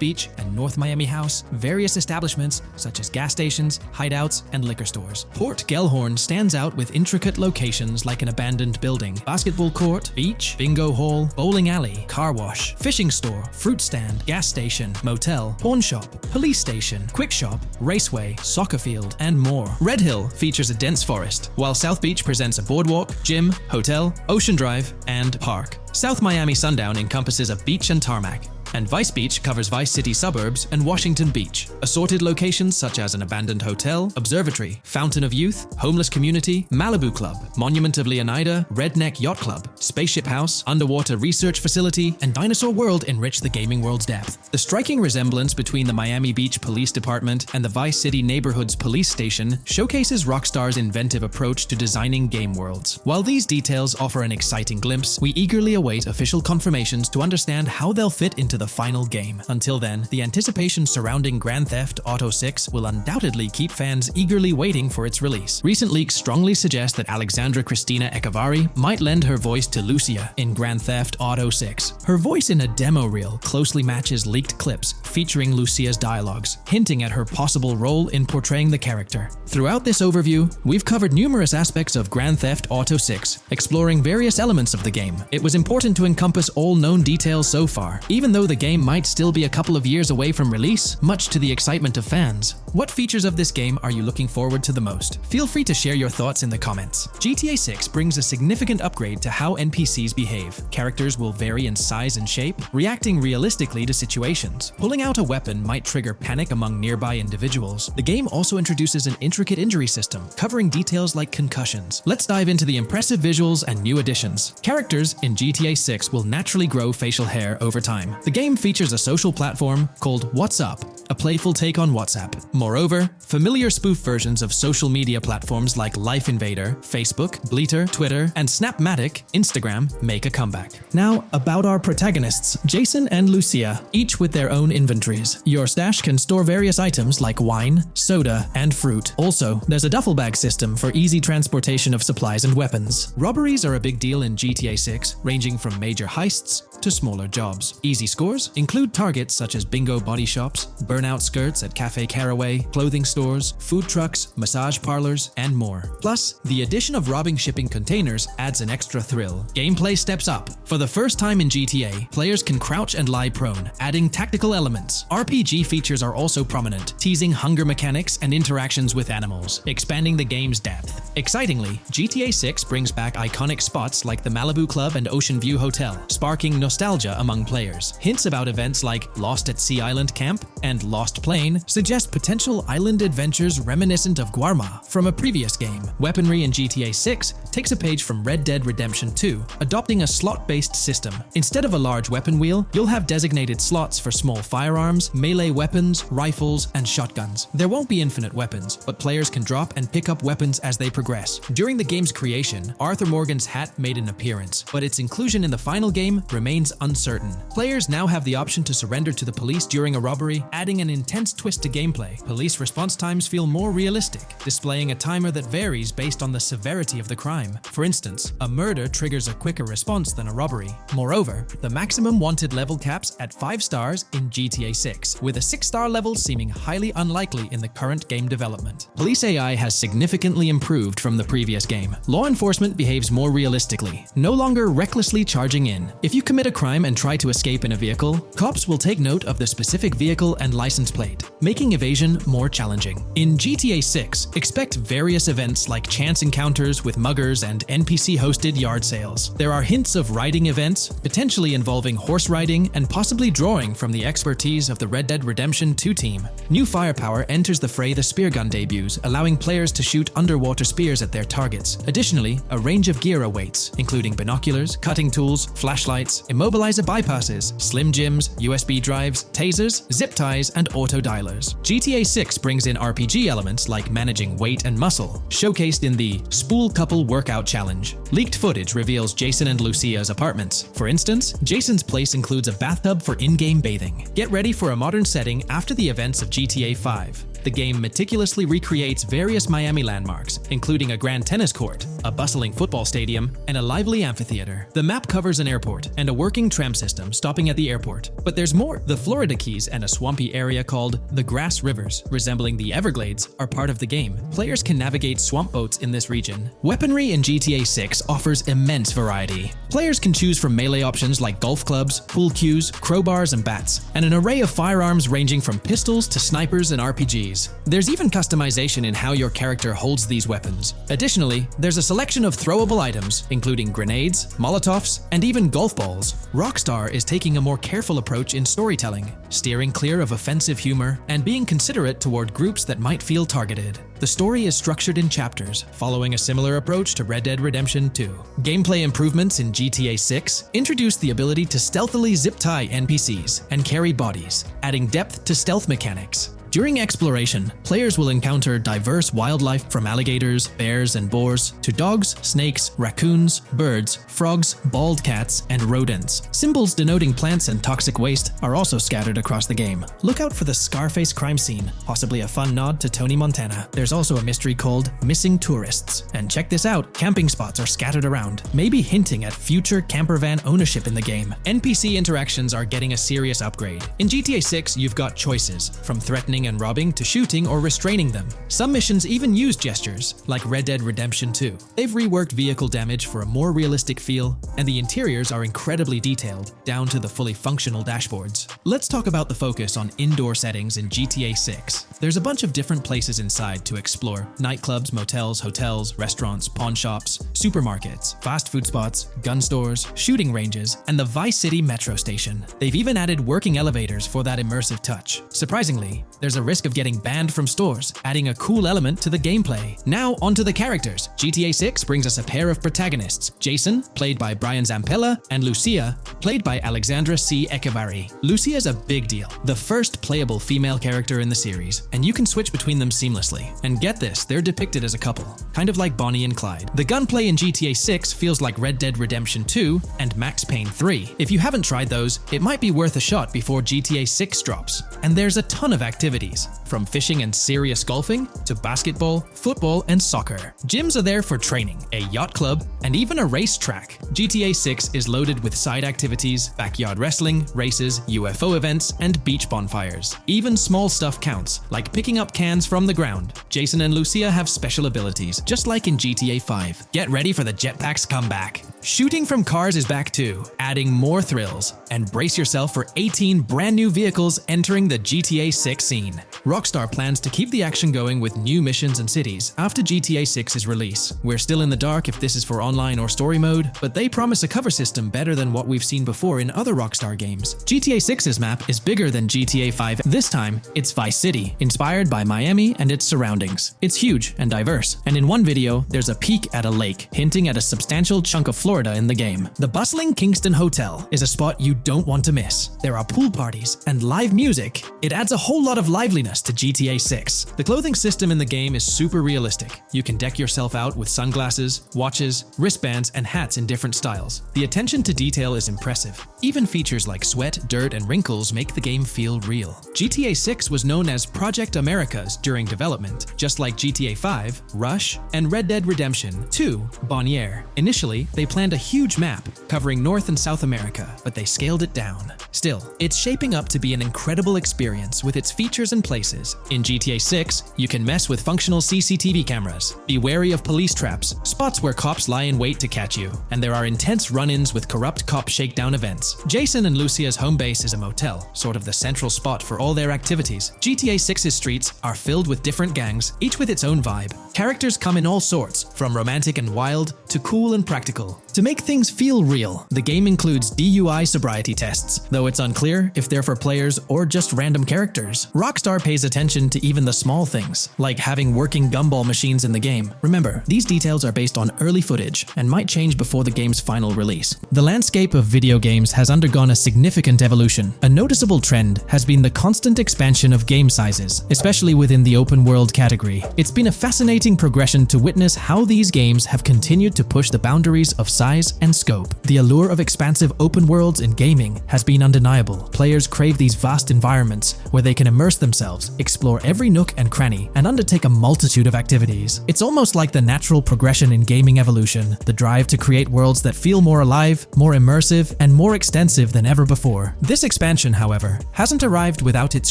Speaker 1: Beach, and North Miami house various establishments such as gas stations, hideouts, and liquor stores. Port Gellhorn stands out with intricate locations like an abandoned building, basketball court, beach, bingo hall, bowling alley, car wash, fishing store, fruit stand, gas station, motel, pawn shop, police station, quick shop, raceway, soccer field, and more. Red Hill features a dense forest, while South Beach presents a boardwalk, gym, hotel, Ocean Drive, and park. South Miami Sundown encompasses a beach and tarmac, and Vice Beach covers Vice City suburbs and Washington Beach. Assorted locations such as an abandoned hotel, observatory, Fountain of Youth, homeless community, Malibu Club, Monument of Leonida, Redneck Yacht Club, Spaceship House, underwater research facility, and Dinosaur World enrich the gaming world's depth. The striking resemblance between the Miami Beach Police Department and the Vice City Neighborhood's police station showcases Rockstar's inventive approach to designing game worlds. While these details offer an exciting glimpse, we eagerly await official confirmations to understand how they'll fit into the final game. Until then, the anticipation surrounding Grand Theft Auto 6 will undoubtedly keep fans eagerly waiting for its release. Recent leaks strongly suggest that Alexandra Christina Echevarri might lend her voice to Lucia in Grand Theft Auto 6. Her voice in a demo reel closely matches leaked clips featuring Lucia's dialogues, hinting at her possible role in portraying the character. Throughout this overview, we've covered numerous aspects of Grand Theft Auto 6, exploring various elements of the game. It was important to encompass all known details so far, even though the game might still be a couple of years away from release, much to the excitement of fans. What features of this game are you looking forward to the most? Feel free to share your thoughts in the comments. GTA 6 brings a significant upgrade to how NPCs behave. Characters will vary in size and shape, reacting realistically to situations. Pulling out a weapon might trigger panic among nearby individuals. The game also introduces an intricate injury system, covering details like concussions. Let's dive into the impressive visuals and new additions. Characters in GTA 6 will naturally grow facial hair over time. The game features a social platform called What's Up, a playful take on WhatsApp. Moreover, familiar spoof versions of social media platforms like Life Invader, Facebook, Bleeter, Twitter, and Snapmatic, Instagram make a comeback. Now, about our protagonists, Jason and Lucia, each with their own inventories. Your stash can store various items like wine, soda, and fruit. Also, there's a duffel bag system for easy transportation of supplies and weapons. Robberies are a big deal in GTA 6, ranging from major heists to smaller jobs. Easy scores include targets such as bingo body shops, burnout skirts at Cafe Caraway, clothing stores, food trucks, massage parlors, and more. Plus, the addition of robbing shipping containers adds an extra thrill. Gameplay steps up. For the first time in GTA, players can crouch and lie prone, adding tactical elements. RPG features are also prominent, teasing hunger mechanics and interactions with animals, expanding the game's depth. Excitingly, GTA 6 brings back iconic spots like the Malibu Club and Ocean View Hotel, sparking nostalgia among players. Hints about events like Lost at Sea Island Camp and Lost Plane suggest potential island adventures reminiscent of Guarma from a previous game. Weaponry in GTA 6 takes a page from Red Dead Redemption 2, adopting a slot-based system. Instead of a large weapon wheel, you'll have designated slots for small firearms, melee weapons, rifles, and shotguns. There won't be infinite weapons, but players can drop and pick up weapons as they progress. During the game's creation, Arthur Morgan's hat made an appearance, but its inclusion in the final game remains uncertain. Players now have the option to surrender to the police during a robbery, adding an intense twist to gameplay. Police response times feel more realistic, displaying a timer that varies based on the severity of the crime. For instance, a murder triggers a quicker response than a robbery. Moreover, the maximum wanted level caps at 5 stars in GTA 6, with a 6-star level seeming highly unlikely in the current game development. Police AI has significantly improved from the previous game. Law enforcement behaves more realistically, no longer recklessly charging in. If you commit a crime and try to escape in a vehicle, cops will take note of the specific vehicle and license license plate, making evasion more challenging. In GTA 6, expect various events like chance encounters with muggers and NPC-hosted yard sales. There are hints of riding events, potentially involving horse riding and possibly drawing from the expertise of the Red Dead Redemption 2 team. New firepower enters the fray. The spear gun debuts, allowing players to shoot underwater spears at their targets. Additionally, a range of gear awaits, including binoculars, cutting tools, flashlights, immobilizer bypasses, slim jims, USB drives, tasers, zip ties, and auto dialers. GTA 6 brings in RPG elements like managing weight and muscle, showcased in the Spool Couple Workout Challenge. Leaked footage reveals Jason and Lucia's apartments. For instance, Jason's place includes a bathtub for in-game bathing. Get ready for a modern setting after the events of GTA 5. The game meticulously recreates various Miami landmarks, including a grand tennis court, a bustling football stadium, and a lively amphitheater. The map covers an airport and a working tram system stopping at the airport. But there's more. The Florida Keys and a swampy area called the Grass Rivers, resembling the Everglades, are part of the game. Players can navigate swamp boats in this region. Weaponry in GTA 6 offers immense variety. Players can choose from melee options like golf clubs, pool cues, crowbars, and bats, and an array of firearms ranging from pistols to snipers and RPGs. There's even customization in how your character holds these weapons. Additionally, there's a selection of throwable items, including grenades, molotovs, and even golf balls. Rockstar is taking a more careful approach in storytelling, steering clear of offensive humor and being considerate toward groups that might feel targeted. The story is structured in chapters, following a similar approach to Red Dead Redemption 2. Gameplay improvements in GTA 6 introduce the ability to stealthily zip-tie NPCs and carry bodies, adding depth to stealth mechanics. During exploration, players will encounter diverse wildlife from alligators, bears, and boars to dogs, snakes, raccoons, birds, frogs, bald cats, and rodents. Symbols denoting plants and toxic waste are also scattered across the game. Look out for the Scarface crime scene, possibly a fun nod to Tony Montana. There's also a mystery called Missing Tourists. And check this out, camping spots are scattered around, maybe hinting at future campervan ownership in the game. NPC interactions are getting a serious upgrade. In GTA 6, you've got choices, from threatening and robbing to shooting or restraining them. Some missions even use gestures, like Red Dead Redemption 2. They've reworked vehicle damage for a more realistic feel, and the interiors are incredibly detailed, down to the fully functional dashboards. Let's talk about the focus on indoor settings in GTA 6. There's a bunch of different places inside to explore: nightclubs, motels, hotels, restaurants, pawn shops, supermarkets, fast food spots, gun stores, shooting ranges, and the Vice City metro station. They've even added working elevators for that immersive touch. Surprisingly, there's a risk of getting banned from stores, adding a cool element to the gameplay. Now onto the characters. GTA 6 brings us a pair of protagonists: Jason, played by Brian Zampella, and Lucia, played by Alexandra C. Echevarri. Lucia's a big deal, the first playable female character in the series, and you can switch between them seamlessly. And get this, they're depicted as a couple, kind of like Bonnie and Clyde. The gunplay in GTA 6 feels like Red Dead Redemption 2 and Max Payne 3. If you haven't tried those, it might be worth a shot before GTA 6 drops. And there's a ton of activities, from fishing and serious golfing to basketball, football, and soccer. Gyms are there for training, a yacht club, and even a racetrack. GTA 6 is loaded with side activities, backyard wrestling, races, UFO events, and beach bonfires. Even small stuff counts, like picking up cans from the ground. Jason and Lucia have special abilities, just like in GTA 5. Get ready for the jetpack's comeback. Shooting from cars is back too, adding more thrills. And brace yourself for 18 brand new vehicles entering the GTA 6 scene. Rockstar plans to keep the action going with new missions and cities after GTA 6's release. We're still in the dark if this is for online or story mode, but they promise a cover system better than what we've seen before in other Rockstar games. GTA 6's map is bigger than GTA 5. This time, it's Vice City, inspired by Miami and its surroundings. It's huge and diverse, and in one video, there's a peek at a lake, hinting at a substantial chunk of Florida in the game. The bustling Kingston Hotel is a spot you don't want to miss. There are pool parties and live music. It adds a whole lot of liveliness to GTA 6. The clothing system in the game is super realistic. You can deck yourself out with sunglasses, watches, wristbands, and hats in different styles. The attention to detail is impressive. Even features like sweat, dirt, and wrinkles make the game feel real. GTA 6 was known as Project Americas during development, just like GTA 5, Rush, and Red Dead Redemption 2, Bonnier. Initially, they planned a huge map covering North and South America, but they scaled it down. Still, it's shaping up to be an incredible experience with its features structures and places. In GTA 6, you can mess with functional CCTV cameras, be wary of police traps, spots where cops lie in wait to catch you, and there are intense run-ins with corrupt cop shakedown events. Jason and Lucia's home base is a motel, sort of the central spot for all their activities. GTA 6's streets are filled with different gangs, each with its own vibe. Characters come in all sorts, from romantic and wild to cool and practical. To make things feel real, the game includes DUI sobriety tests, though it's unclear if they're for players or just random characters. Rockstar pays attention to even the small things, like having working gumball machines in the game. Remember, these details are based on early footage and might change before the game's final release. The landscape of video games has undergone a significant evolution. A noticeable trend has been the constant expansion of game sizes, especially within the open world category. It's been a fascinating progression to witness how these games have continued to push the boundaries of size and scope. The allure of expansive open worlds in gaming has been undeniable. Players crave these vast environments where they can immerse themselves, explore every nook and cranny, and undertake a multitude of activities. It's almost like the natural progression in gaming evolution, the drive to create worlds that feel more alive, more immersive, and more extensive than ever before. This expansion, however, hasn't arrived without its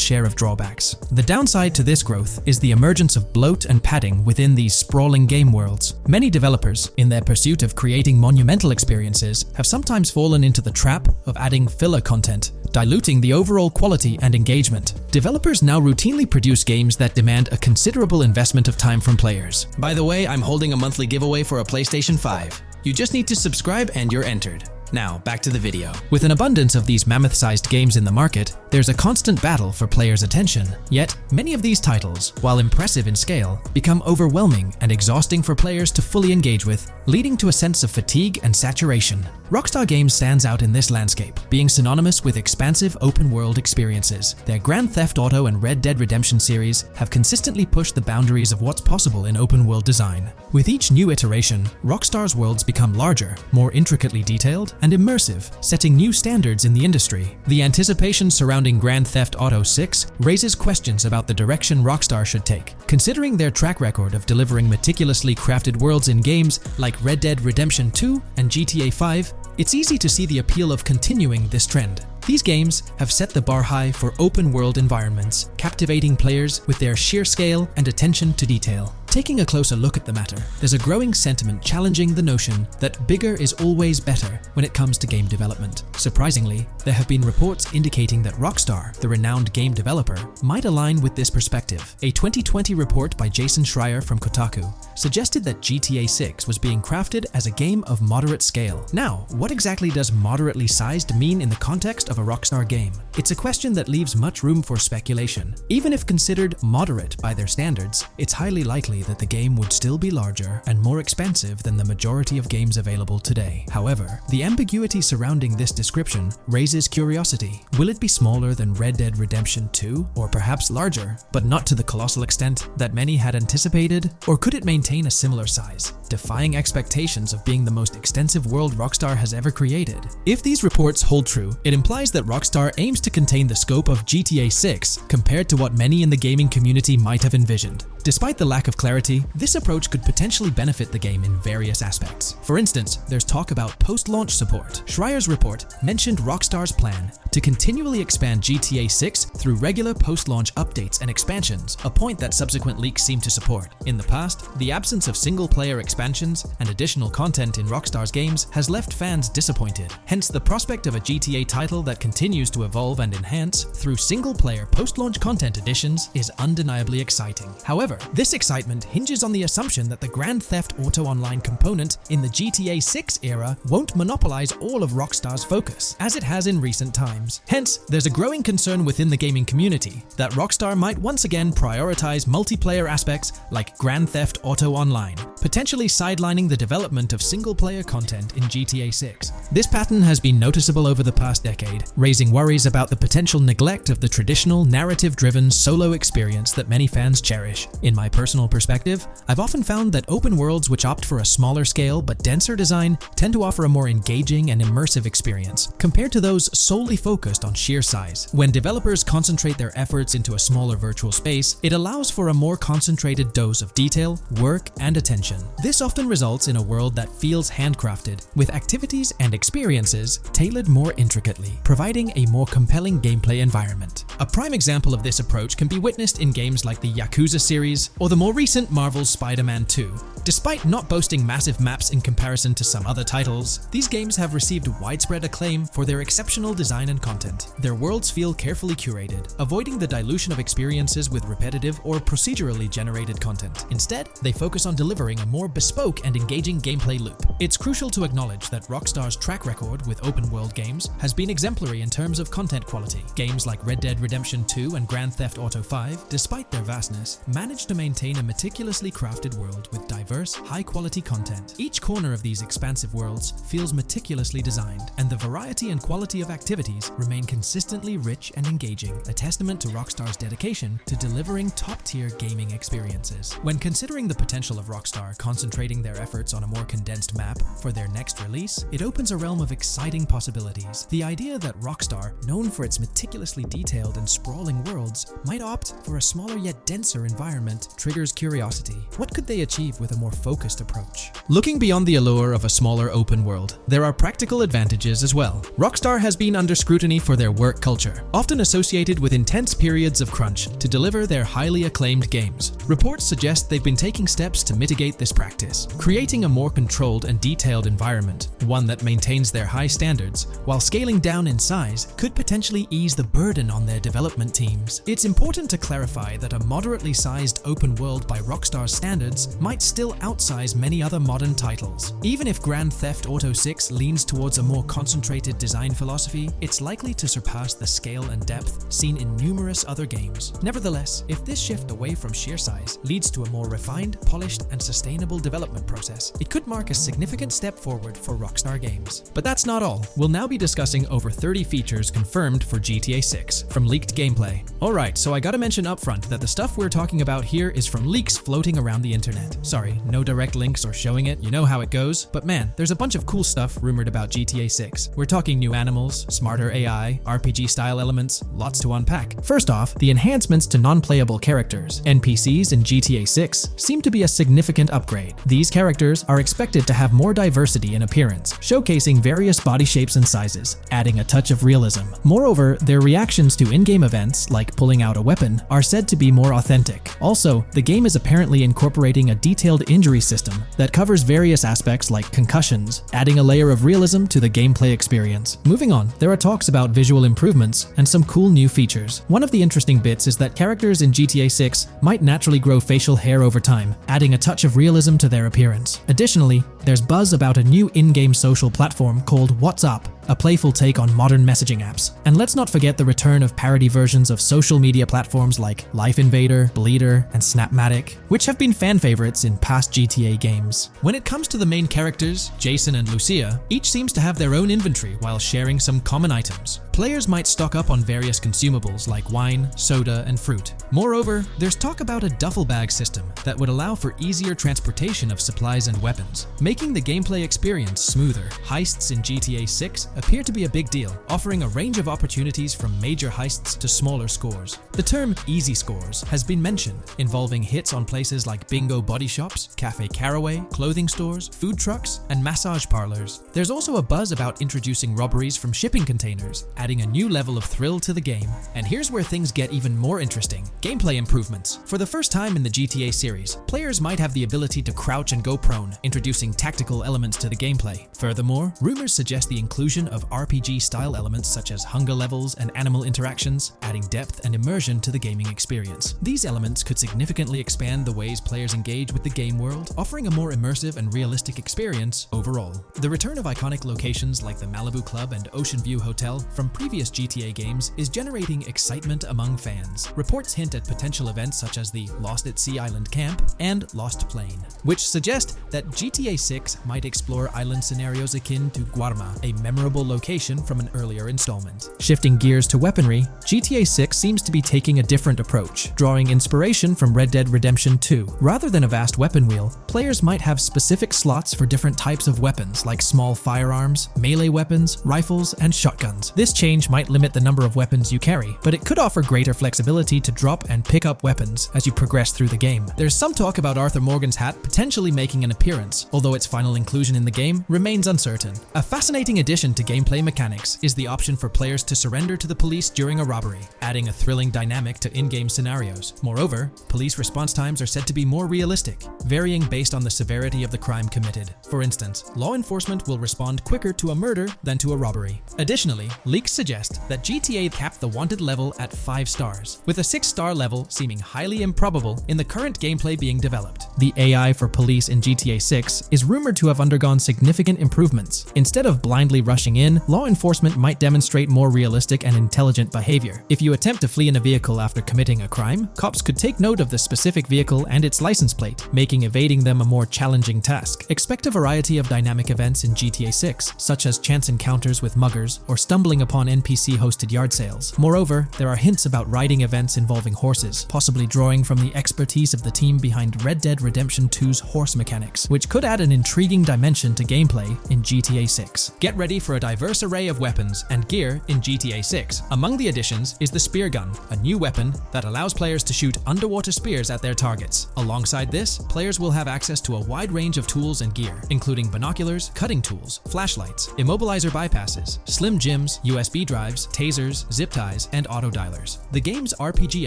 Speaker 1: share of drawbacks. The downside to this growth is the emergence of bloat and padding within these sprawling game worlds. Many developers, in their pursuit of creating monumental experiences, have sometimes fallen into the trap of adding filler content, diluting the overall quality and engagement. Developers now routinely produce games that demand a considerable investment of time from players. By the way, I'm holding a monthly giveaway for a PlayStation 5. You just need to subscribe and you're entered. Now, back to the video. With an abundance of these mammoth-sized games in the market, there's a constant battle for players' attention. Yet, many of these titles, while impressive in scale, become overwhelming and exhausting for players to fully engage with, leading to a sense of fatigue and saturation. Rockstar Games stands out in this landscape, being synonymous with expansive open-world experiences. Their Grand Theft Auto and Red Dead Redemption series have consistently pushed the boundaries of what's possible in open-world design. With each new iteration, Rockstar's worlds become larger, more intricately detailed, and immersive, setting new standards in the industry. The anticipation surrounding Grand Theft Auto 6 raises questions about the direction Rockstar should take. Considering their track record of delivering meticulously crafted worlds in games like Red Dead Redemption 2 and GTA 5, it's easy to see the appeal of continuing this trend. These games have set the bar high for open-world environments, captivating players with their sheer scale and attention to detail. Taking a closer look at the matter, there's a growing sentiment challenging the notion that bigger is always better when it comes to game development. Surprisingly, there have been reports indicating that Rockstar, the renowned game developer, might align with this perspective. A 2020 report by Jason Schreier from Kotaku suggested that GTA 6 was being crafted as a game of moderate scale. Now, what exactly does moderately sized mean in the context of a Rockstar game? It's a question that leaves much room for speculation. Even if considered moderate by their standards, it's highly likely that the game would still be larger and more expensive than the majority of games available today. However, the ambiguity surrounding this description raises curiosity. Will it be smaller than Red Dead Redemption 2, or perhaps larger, but not to the colossal extent that many had anticipated? Or could it maintain a similar size, defying expectations of being the most extensive world Rockstar has ever created? If these reports hold true, it implies that Rockstar aims to contain the scope of GTA 6 compared to what many in the gaming community might have envisioned. Despite the lack of clarity, this approach could potentially benefit the game in various aspects. For instance, there's talk about post-launch support. Schreier's report mentioned Rockstar's plan to continually expand GTA 6 through regular post-launch updates and expansions, a point that subsequent leaks seem to support. In the past, the absence of single-player expansions and additional content in Rockstar's games has left fans disappointed. Hence, the prospect of a GTA title that continues to evolve and enhance through single-player post-launch content additions is undeniably exciting. However, this excitement hinges on the assumption that the Grand Theft Auto Online component in the GTA 6 era won't monopolize all of Rockstar's focus, as it has in recent times. Hence, there's a growing concern within the gaming community that Rockstar might once again prioritize multiplayer aspects like Grand Theft Auto Online, potentially sidelining the development of single-player content in GTA 6. This pattern has been noticeable over the past decade, raising worries about the potential neglect of the traditional narrative-driven solo experience that many fans cherish. In my personal perspective, I've often found that open worlds which opt for a smaller scale but denser design tend to offer a more engaging and immersive experience, compared to those solely focused on sheer size. When developers concentrate their efforts into a smaller virtual space, it allows for a more concentrated dose of detail, work, and attention. attention. This often results in a world that feels handcrafted, with activities and experiences tailored more intricately, providing a more compelling gameplay environment. A prime example of this approach can be witnessed in games like the Yakuza series or the more recent Marvel's Spider-Man 2. Despite not boasting massive maps in comparison to some other titles, these games have received widespread acclaim for their exceptional design and content. Their worlds feel carefully curated, avoiding the dilution of experiences with repetitive or procedurally generated content. Instead, they focus on delivering a more bespoke and engaging gameplay loop. It's crucial to acknowledge that Rockstar's track record with open-world games has been exemplary in terms of content quality. Games like Red Dead Redemption 2 and Grand Theft Auto 5, despite their vastness, managed to maintain a meticulously crafted world with diverse, high-quality content. Each corner of these expansive worlds feels meticulously designed, and the variety and quality of activities remain consistently rich and engaging, a testament to Rockstar's dedication to delivering top-tier gaming experiences. When considering the potential of Rockstar concentrating their efforts on a more condensed map for their next release, it opens a realm of exciting possibilities. The idea that Rockstar, known for its meticulously detailed and sprawling worlds, might opt for a smaller yet denser environment triggers curiosity. What could they achieve with a more focused approach? Looking beyond the allure of a smaller open world, there are practical advantages as well. Rockstar has been under scrutiny for their work culture, often associated with intense periods of crunch to deliver their highly acclaimed games. Reports suggest they've been taking steps to mitigate this practice, creating a more controlled and detailed environment, one that maintains their high standards, while scaling down in size could potentially ease the burden on their development teams. It's important to clarify that a moderately sized open world by Rockstar's standards might still outsize many other modern titles. Even if Grand Theft Auto 6 leans towards a more concentrated design philosophy, it's likely to surpass the scale and depth seen in numerous other games. Nevertheless, if this shift away from sheer size leads to a more refined, polished, and sustainable development process, it could mark a significant step forward for Rockstar Games. But that's not all. We'll now be discussing over 30 features confirmed for GTA 6 from leaked gameplay. Alright, so I gotta mention upfront that the stuff we're talking about here is from leaks floating around the internet. Sorry, no direct links or showing it, you know how it goes. But man, there's a bunch of cool stuff rumored about GTA 6. We're talking new animals, smarter AI, RPG-style elements, lots to unpack. First off, the enhancements to non-playable characters, NPCs in GTA 6, seem to be a significant upgrade. These characters are expected to have more diversity in appearance, showcasing various body shapes and sizes, adding a touch of realism. Moreover, their reactions to in-game events, like pulling out a weapon, are said to be more authentic. Also, the game is apparently incorporating a detailed injury system that covers various aspects like concussions, adding a layer of realism to the gameplay experience. Moving on, there are talks about visual improvements and some cool new features. One of the interesting bits is that characters in GTA 6 might naturally grow facial hair over time, adding a touch of realism to their appearance. Additionally, there's buzz about a new in-game social platform called What's Up, a playful take on modern messaging apps. And let's not forget the return of parody versions of social media platforms like Life Invader, Bleeder, and Snapmatic, which have been fan favorites in past GTA games. When it comes to the main characters, Jason and Lucia, each seems to have their own inventory while sharing some common items. Players might stock up on various consumables like wine, soda, and fruit. Moreover, there's talk about a duffel bag system that would allow for easier transportation of supplies and weapons, making the gameplay experience smoother. Heists in GTA 6 appear to be a big deal, offering a range of opportunities from major heists to smaller scores. The term easy scores has been mentioned, involving hits on places like bingo body shops, Cafe Caraway, clothing stores, food trucks, and massage parlors. There's also a buzz about introducing robberies from shipping containers, adding a new level of thrill to the game. And here's where things get even more interesting: gameplay improvements. For the first time in the GTA series, players might have the ability to crouch and go prone, introducing tactical elements to the gameplay. Furthermore, rumors suggest the inclusion of RPG-style elements such as hunger levels and animal interactions, adding depth and immersion to the gaming experience. These elements could significantly expand the ways players engage with the game world, offering a more immersive and realistic experience overall. The return of iconic locations like the Malibu Club and Ocean View Hotel from previous GTA games is generating excitement among fans. Reports hint at potential events such as the Lost at Sea Island Camp and Lost Plane, which suggest that GTA 6 might explore island scenarios akin to Guarma, a memorable memorable location from an earlier installment. Shifting gears to weaponry, GTA 6 seems to be taking a different approach, drawing inspiration from Red Dead Redemption 2. Rather than a vast weapon wheel, players might have specific slots for different types of weapons like small firearms, melee weapons, rifles, and shotguns. This change might limit the number of weapons you carry, but it could offer greater flexibility to drop and pick up weapons as you progress through the game. There's some talk about Arthur Morgan's hat potentially making an appearance, although its final inclusion in the game remains uncertain. A fascinating addition to gameplay mechanics is the option for players to surrender to the police during a robbery, adding a thrilling dynamic to in-game scenarios. Moreover, police response times are said to be more realistic, varying based on the severity of the crime committed. For instance, law enforcement will respond quicker to a murder than to a robbery. Additionally, leaks suggest that GTA capped the wanted level at 5 stars, with a 6-star level seeming highly improbable in the current gameplay being developed. The AI for police in GTA 6 is rumored to have undergone significant improvements. Instead of blindly rushing in, law enforcement might demonstrate more realistic and intelligent behavior. If you attempt to flee in a vehicle after committing a crime, cops could take note of the specific vehicle and its license plate, making evading them a more challenging task. Expect a variety of dynamic events in GTA 6, such as chance encounters with muggers or stumbling upon NPC-hosted yard sales. Moreover, there are hints about riding events involving horses, possibly drawing from the expertise of the team behind Red Dead Redemption 2's horse mechanics, which could add an intriguing dimension to gameplay in GTA 6. Get ready for a diverse array of weapons and gear in GTA 6. Among the additions is the spear gun, a new weapon that allows players to shoot underwater spears at their targets. Alongside this, players will have access to a wide range of tools and gear, including binoculars, cutting tools, flashlights, immobilizer bypasses, slim jims, USB drives, tasers, zip ties, and auto dialers. The game's RPG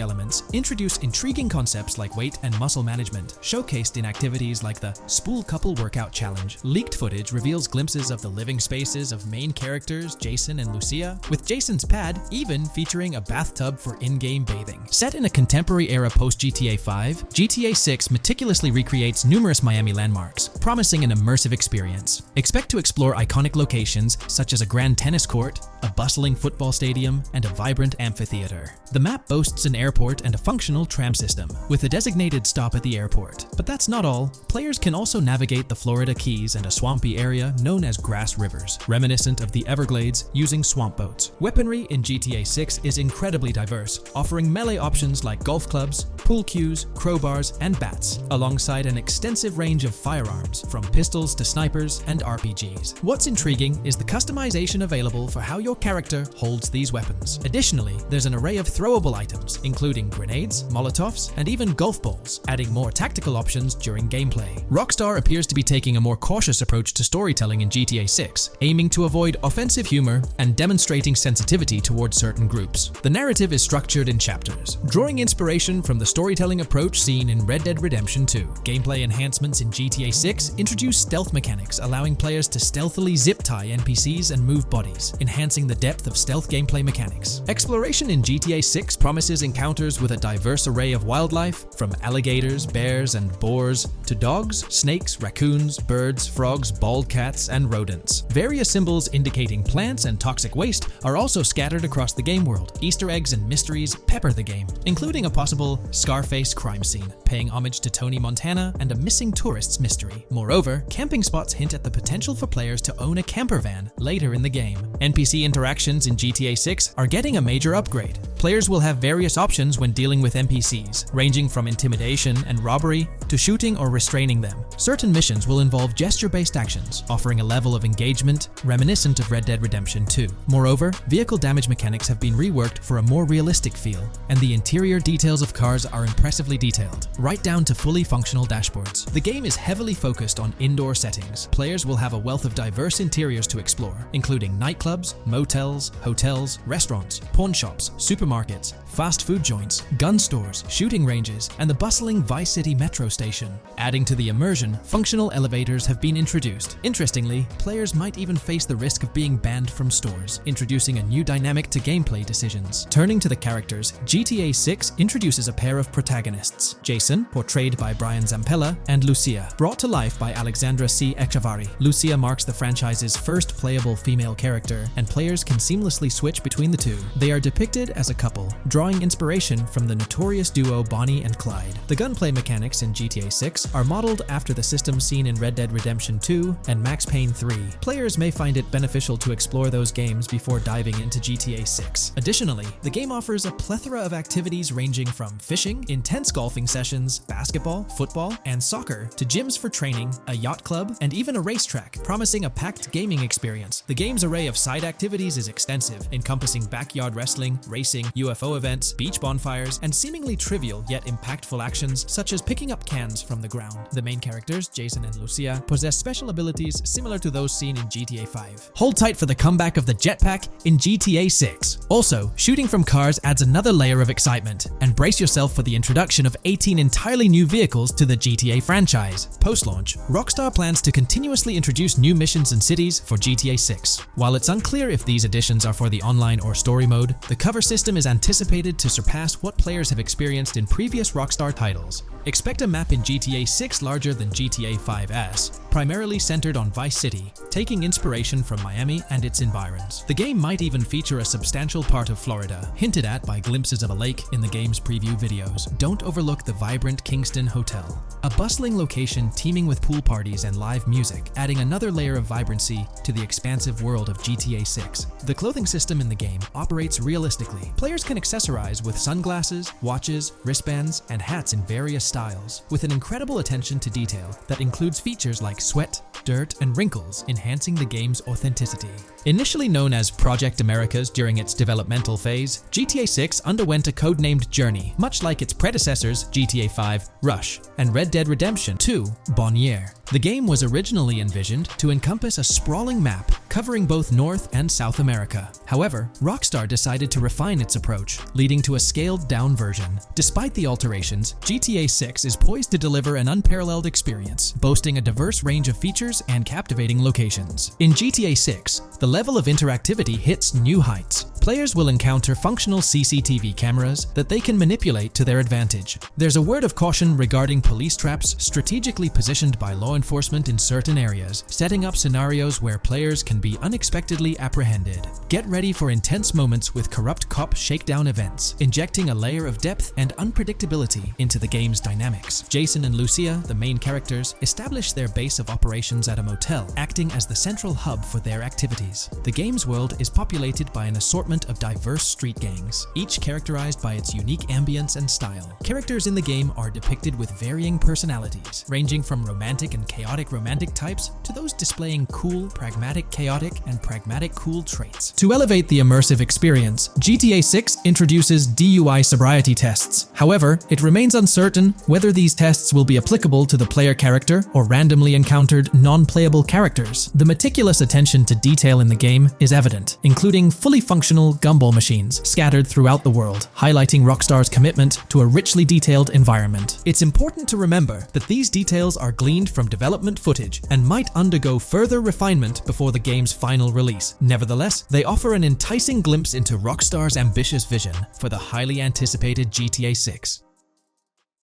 Speaker 1: elements introduce intriguing concepts like weight and muscle management, showcased in activities like the Spool Couple Workout Challenge. Leaked footage reveals glimpses of the living spaces of main characters Jason and Lucia, with Jason's pad even featuring a bathtub for in-game bathing. Set in a contemporary era post-GTA 5, GTA 6 meticulously recreates numerous Miami landmarks, promising an immersive experience. Expect to explore iconic locations such as a grand tennis court, a bustling football stadium, and a vibrant amphitheater. The map boasts an airport and a functional tram system, with a designated stop at the airport. But that's not all. Players can also navigate the Florida Keys and a swampy area known as Grass Rivers, reminiscent of the Everglades, using swamp boats. Weaponry in GTA 6 is incredibly diverse, offering melee options like golf clubs, pool cues, crowbars, and bats, alongside an extensive range of firearms, from pistols to snipers and RPGs. What's intriguing is the customization available for how your character holds these weapons. Additionally, there's an array of throwable items, including grenades, molotovs, and even golf balls, adding more tactical options during gameplay. Rockstar appears to be taking a more cautious approach to storytelling in GTA 6, aiming to avoid offensive humor and demonstrating sensitivity towards certain groups. The narrative is structured in chapters, drawing inspiration from the storytelling approach seen in Red Dead Redemption 2. Gameplay enhancements in GTA 6 introduce stealth mechanics, allowing players to stealthily zip tie NPCs and move bodies, enhancing the depth of stealth gameplay mechanics. Exploration in GTA 6 promises encounters with a diverse array of wildlife, from alligators, bears, and boars, to dogs, snakes, raccoons, birds, frogs, bald cats, and rodents. Various symbols indicating plants and toxic waste are also scattered across the game world. Easter eggs and mysteries pepper the game, including a possible Scarface crime scene, paying homage to Tony Montana, and a missing tourists mystery. Moreover, camping spots hint at the potential for players to own a camper van later in the game. NPC interactions in GTA 6 are getting a major upgrade. Players will have various options when dealing with NPCs, ranging from intimidation and robbery to shooting or restraining them. Certain missions will involve gesture-based actions, offering a level of engagement reminiscent of Red Dead Redemption 2. Moreover, vehicle damage mechanics have been reworked for a more realistic feel, and the interior details of cars are impressively detailed, right down to fully functional dashboards. The game is heavily focused on indoor settings. Players will have a wealth of diverse interiors to explore, including nightclubs, motels, hotels, restaurants, pawn shops, supermarkets, fast food joints, gun stores, shooting ranges, and the bustling Vice City metro station. Adding to the immersion, functional elevators have been introduced. Interestingly, players might even face the risk of being banned from stores, introducing a new dynamic to gameplay decisions. Turning to the characters, GTA 6 introduces a pair of protagonists, Jason, portrayed by Brian Zampella, and Lucia, brought to life by Alexandra C. Echavarri. Lucia marks the franchise's first playable female character, and players can seamlessly switch between the two. They are depicted as a couple, drawing inspiration from the notorious duo Bonnie and Clyde. The gunplay mechanics in GTA 6 are modeled after the systems seen in Red Dead Redemption 2 and Max Payne 3. Players may find it beneficial to explore those games before diving into GTA 6. Additionally, the game offers a plethora of activities ranging from fishing, intense golfing sessions, basketball, football, and soccer, to gyms for training, a yacht club, and even a racetrack, promising a packed gaming experience. The game's array of side activities is extensive, encompassing backyard wrestling, racing, UFO events, beach bonfires, and seemingly trivial yet impactful actions such as picking up cans from the ground. The main characters, Jason and Lucia, possess special abilities similar to those seen in GTA 5. Hold tight for the comeback of the jetpack in GTA 6. Also, shooting from cars adds another layer of excitement, and brace yourself for the introduction of 18 entirely new vehicles to the GTA franchise. Post-launch, Rockstar plans to continuously introduce new missions and cities for GTA 6. While it's unclear if these additions are for the online or story mode, the cover system is anticipated to surpass what players have experienced in previous Rockstar titles. Expect a map in GTA 6 larger than GTA 5's, primarily centered on Vice City, taking inspiration from Miami and its environs. The game might even feature a substantial part of Florida, hinted at by glimpses of a lake in the game's preview videos. Don't overlook the vibrant Kingston Hotel, a bustling location teeming with pool parties and live music, adding another layer of vibrancy to the expansive world of GTA 6. The clothing system in the game operates realistically. Players can accessorize with sunglasses, watches, wristbands, and hats in various styles, with an incredible attention to detail that includes features like sweat, dirt, and wrinkles, enhancing the game's authenticity. Initially known as Project Americas during its developmental phase, GTA 6 underwent a codenamed journey, much like its predecessors GTA 5, Rush, and Red Dead Redemption 2, Bonnier. The game was originally envisioned to encompass a sprawling map covering both North and South America. However, Rockstar decided to refine its approach, leading to a scaled-down version. Despite the alterations, GTA 6 is poised to deliver an unparalleled experience, boasting a diverse range of features and captivating locations. In GTA 6, the level of interactivity hits new heights. Players will encounter functional CCTV cameras that they can manipulate to their advantage. There's a word of caution regarding police traps strategically positioned by law enforcement in certain areas, setting up scenarios where players can be unexpectedly apprehended. Get ready for intense moments with corrupt cop shakedown events, injecting a layer of depth and unpredictability into the game's dynamics. Jason and Lucia, the main characters, establish their base of operations at a motel, acting as the central hub for their activities. The game's world is populated by an assortment of diverse street gangs, each characterized by its unique ambience and style. Characters in the game are depicted with varying personalities, ranging from romantic and chaotic romantic types to those displaying cool, pragmatic chaotic, and pragmatic cool traits. To elevate the immersive experience, GTA 6 introduces DUI sobriety tests. However, it remains uncertain whether these tests will be applicable to the player character or randomly encountered non-playable characters. The meticulous attention to detail in the game is evident, including fully functional gumball machines scattered throughout the world, highlighting Rockstar's commitment to a richly detailed environment. It's important to remember that these details are gleaned from development footage and might undergo further refinement before the game's final release. Nevertheless, they offer an enticing glimpse into Rockstar's ambitious vision for the highly anticipated GTA 6.